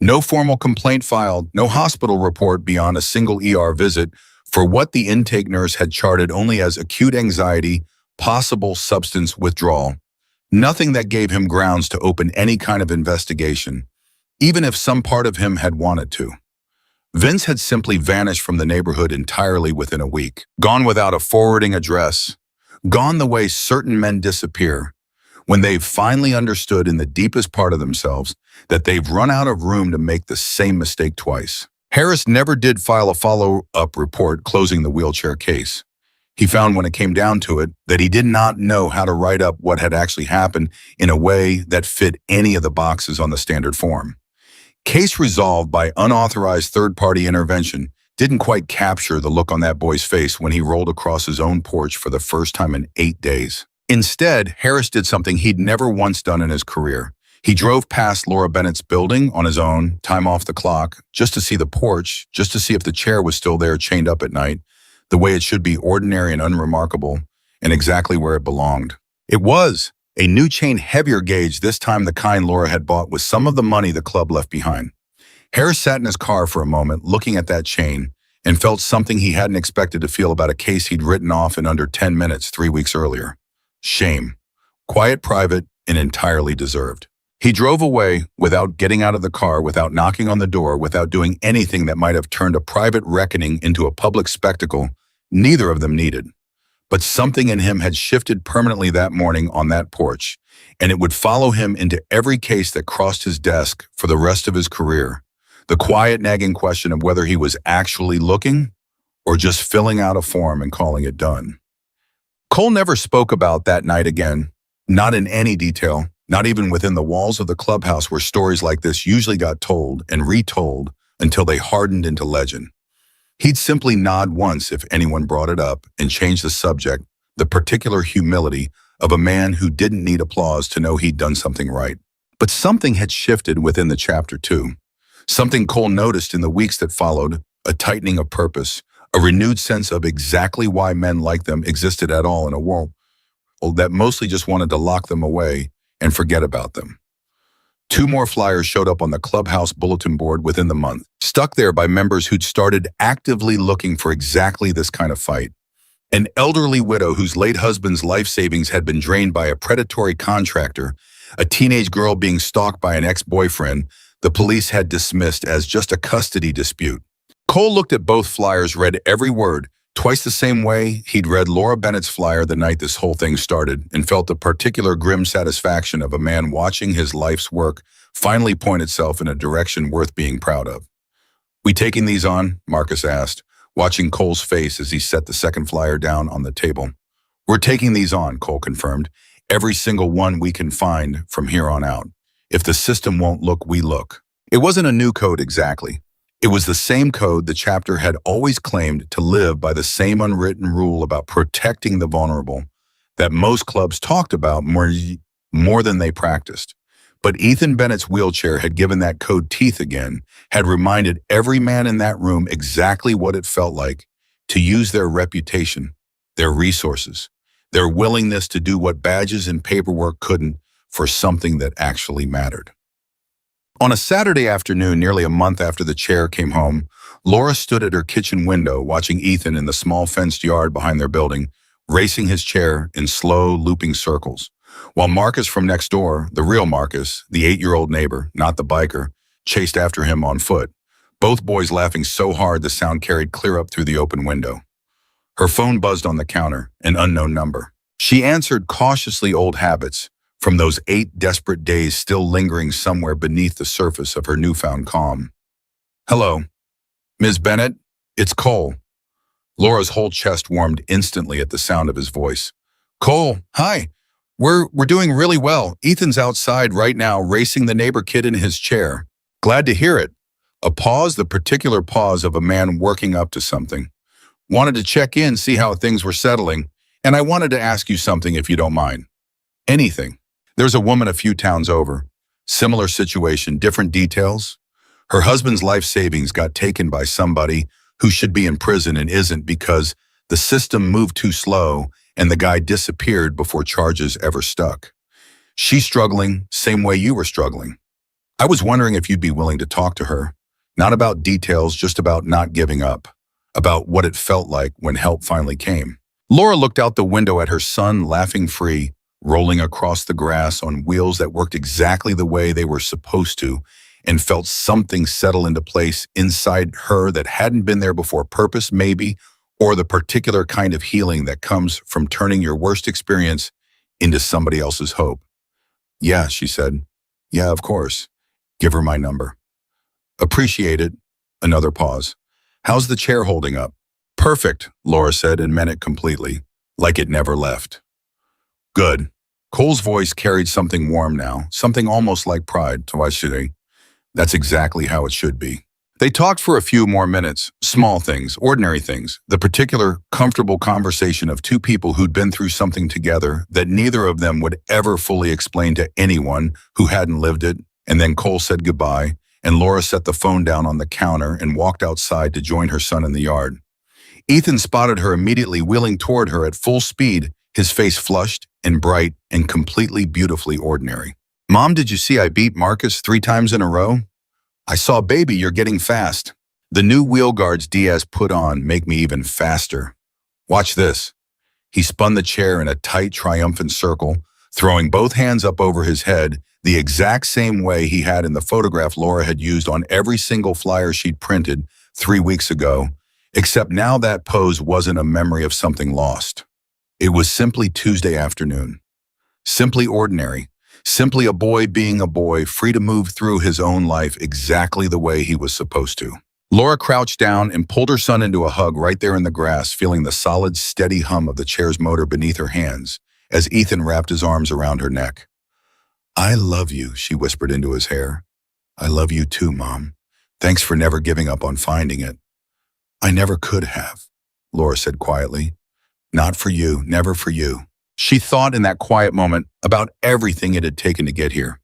Speaker 1: No formal complaint filed, no hospital report beyond a single ER visit for what the intake nurse had charted only as acute anxiety, possible substance withdrawal. Nothing that gave him grounds to open any kind of investigation, even if some part of him had wanted to. Vince had simply vanished from the neighborhood entirely within a week, gone without a forwarding address, gone the way certain men disappear, when they've finally understood in the deepest part of themselves that they've run out of room to make the same mistake twice. Harris never did file a follow-up report closing the wheelchair case. He found when it came down to it that he did not know how to write up what had actually happened in a way that fit any of the boxes on the standard form. Case resolved by unauthorized third-party intervention didn't quite capture the look on that boy's face when he rolled across his own porch for the first time in 8 days. Instead, Harris did something he'd never once done in his career. He drove past Laura Bennett's building on his own, time off the clock, just to see the porch, just to see if the chair was still there chained up at night, the way it should be, ordinary and unremarkable, and exactly where it belonged. It was a new chain, heavier gauge, this time the kind Laura had bought with some of the money the club left behind. Harris sat in his car for a moment, looking at that chain, and felt something he hadn't expected to feel about a case he'd written off in under 10 minutes 3 weeks earlier. Shame. Quiet, private, and entirely deserved. He drove away without getting out of the car, without knocking on the door, without doing anything that might have turned a private reckoning into a public spectacle neither of them needed. But something in him had shifted permanently that morning on that porch, and it would follow him into every case that crossed his desk for the rest of his career. The quiet, nagging question of whether he was actually looking or just filling out a form and calling it done. Cole never spoke about that night again, not in any detail, not even within the walls of the clubhouse where stories like this usually got told and retold until they hardened into legend. He'd simply nod once if anyone brought it up and change the subject, the particular humility of a man who didn't need applause to know he'd done something right. But something had shifted within the chapter too. Something Cole noticed in the weeks that followed, a tightening of purpose, a renewed sense of exactly why men like them existed at all in a world that mostly just wanted to lock them away and forget about them. 2 more flyers showed up on the clubhouse bulletin board within the month, stuck there by members who'd started actively looking for exactly this kind of fight. An elderly widow whose late husband's life savings had been drained by a predatory contractor, a teenage girl being stalked by an ex-boyfriend the police had dismissed as just a custody dispute. Cole looked at both flyers, read every word, twice the same way he'd read Laura Bennett's flyer the night this whole thing started, and felt the particular grim satisfaction of a man watching his life's work finally point itself in a direction worth being proud of. "We taking these on?" Marcus asked, watching Cole's face as he set the second flyer down on the table. "We're taking these on," Cole confirmed. "Every single one we can find from here on out. If the system won't look, we look." It wasn't a new code exactly. It was the same code the chapter had always claimed to live by, the same unwritten rule about protecting the vulnerable that most clubs talked about more than they practiced. But Ethan Bennett's wheelchair had given that code teeth again, had reminded every man in that room exactly what it felt like to use their reputation, their resources, their willingness to do what badges and paperwork couldn't for something that actually mattered. On a Saturday afternoon, nearly a month after the chair came home, Laura stood at her kitchen window watching Ethan in the small fenced yard behind their building, racing his chair in slow, looping circles, while Marcus from next door, the real Marcus, the 8-year-old neighbor, not the biker, chased after him on foot, both boys laughing so hard the sound carried clear up through the open window. Her phone buzzed on the counter, an unknown number. She answered, cautiously, old habits, from those 8 desperate days still lingering somewhere beneath the surface of her newfound calm. "Hello, Ms. Bennett, it's Cole." Laura's whole chest warmed instantly at the sound of his voice. "Cole, hi. We're doing really well. Ethan's outside right now racing the neighbor kid in his chair." "Glad to hear it." A pause, the particular pause of a man working up to something. "Wanted to check in, see how things were settling, and I wanted to ask you something if you don't mind." "Anything." "There's a woman a few towns over. Similar situation, different details. Her husband's life savings got taken by somebody who should be in prison and isn't because the system moved too slow and the guy disappeared before charges ever stuck. She's struggling, same way you were struggling. I was wondering if you'd be willing to talk to her, not about details, just about not giving up, about what it felt like when help finally came." Laura looked out the window at her son laughing free, rolling across the grass on wheels that worked exactly the way they were supposed to, and felt something settle into place inside her that hadn't been there before. Purpose, maybe, or the particular kind of healing that comes from turning your worst experience into somebody else's hope. "Yeah," she said. "Yeah, of course. Give her my number." "Appreciate it." Another pause. "How's the chair holding up?" "Perfect," Laura said and meant it completely, like it never left. "Good." Cole's voice carried something warm now, something almost like pride. "So I should. That's exactly how it should be." They talked for a few more minutes, small things, ordinary things, the particular, comfortable conversation of two people who'd been through something together that neither of them would ever fully explain to anyone who hadn't lived it. And then Cole said goodbye, and Laura set the phone down on the counter and walked outside to join her son in the yard. Ethan spotted her immediately, wheeling toward her at full speed, his face flushed and bright and completely beautifully ordinary. "Mom, did you see I beat Marcus 3 times in a row?" "I saw, baby, you're getting fast. The new wheel guards Diaz put on make me even faster. Watch this." He spun the chair in a tight, triumphant circle, throwing both hands up over his head, the exact same way he had in the photograph Laura had used on every single flyer she'd printed 3 weeks ago, except now that pose wasn't a memory of something lost. It was simply Tuesday afternoon. Simply ordinary. Simply a boy being a boy, free to move through his own life exactly the way he was supposed to. Laura crouched down and pulled her son into a hug right there in the grass, feeling the solid, steady hum of the chair's motor beneath her hands as Ethan wrapped his arms around her neck. "I love you," she whispered into his hair. "I love you too, Mom. Thanks for never giving up on finding it." "I never could have," Laura said quietly. "Not for you, never for you." She thought in that quiet moment about everything it had taken to get here.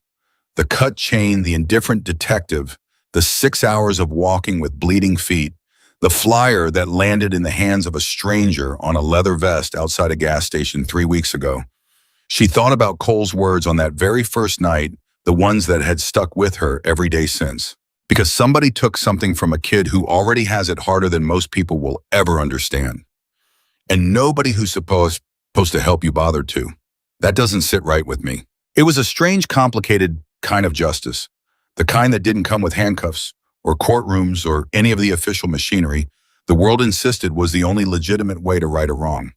Speaker 1: The cut chain, the indifferent detective, the 6 hours of walking with bleeding feet, the flyer that landed in the hands of a stranger on a leather vest outside a gas station 3 weeks ago. She thought about Cole's words on that very first night, the ones that had stuck with her every day since. Because somebody took something from a kid who already has it harder than most people will ever understand. And nobody who's supposed to help you bothered to. That doesn't sit right with me. It was a strange, complicated kind of justice. The kind that didn't come with handcuffs or courtrooms or any of the official machinery the world insisted was the only legitimate way to right a wrong.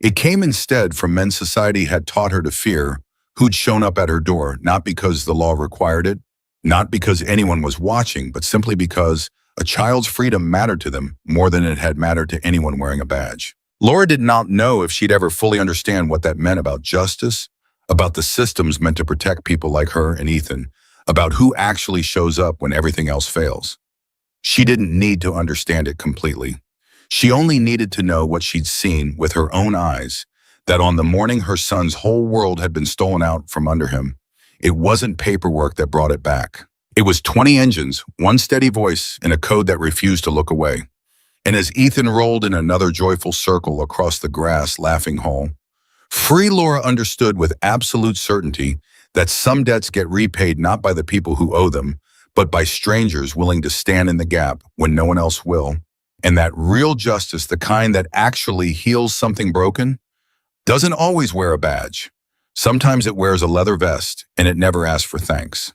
Speaker 1: It came instead from men society had taught her to fear, who'd shown up at her door, not because the law required it, not because anyone was watching, but simply because a child's freedom mattered to them more than it had mattered to anyone wearing a badge. Laura did not know if she'd ever fully understand what that meant about justice, about the systems meant to protect people like her and Ethan, about who actually shows up when everything else fails. She didn't need to understand it completely. She only needed to know what she'd seen with her own eyes, that on the morning her son's whole world had been stolen out from under him, it wasn't paperwork that brought it back. It was 20 engines, one steady voice, and a code that refused to look away. And as Ethan rolled in another joyful circle across the grass laughing hole, free Laura understood with absolute certainty that some debts get repaid not by the people who owe them, but by strangers willing to stand in the gap when no one else will. And that real justice, the kind that actually heals something broken, doesn't always wear a badge. Sometimes it wears a leather vest, and it never asks for thanks.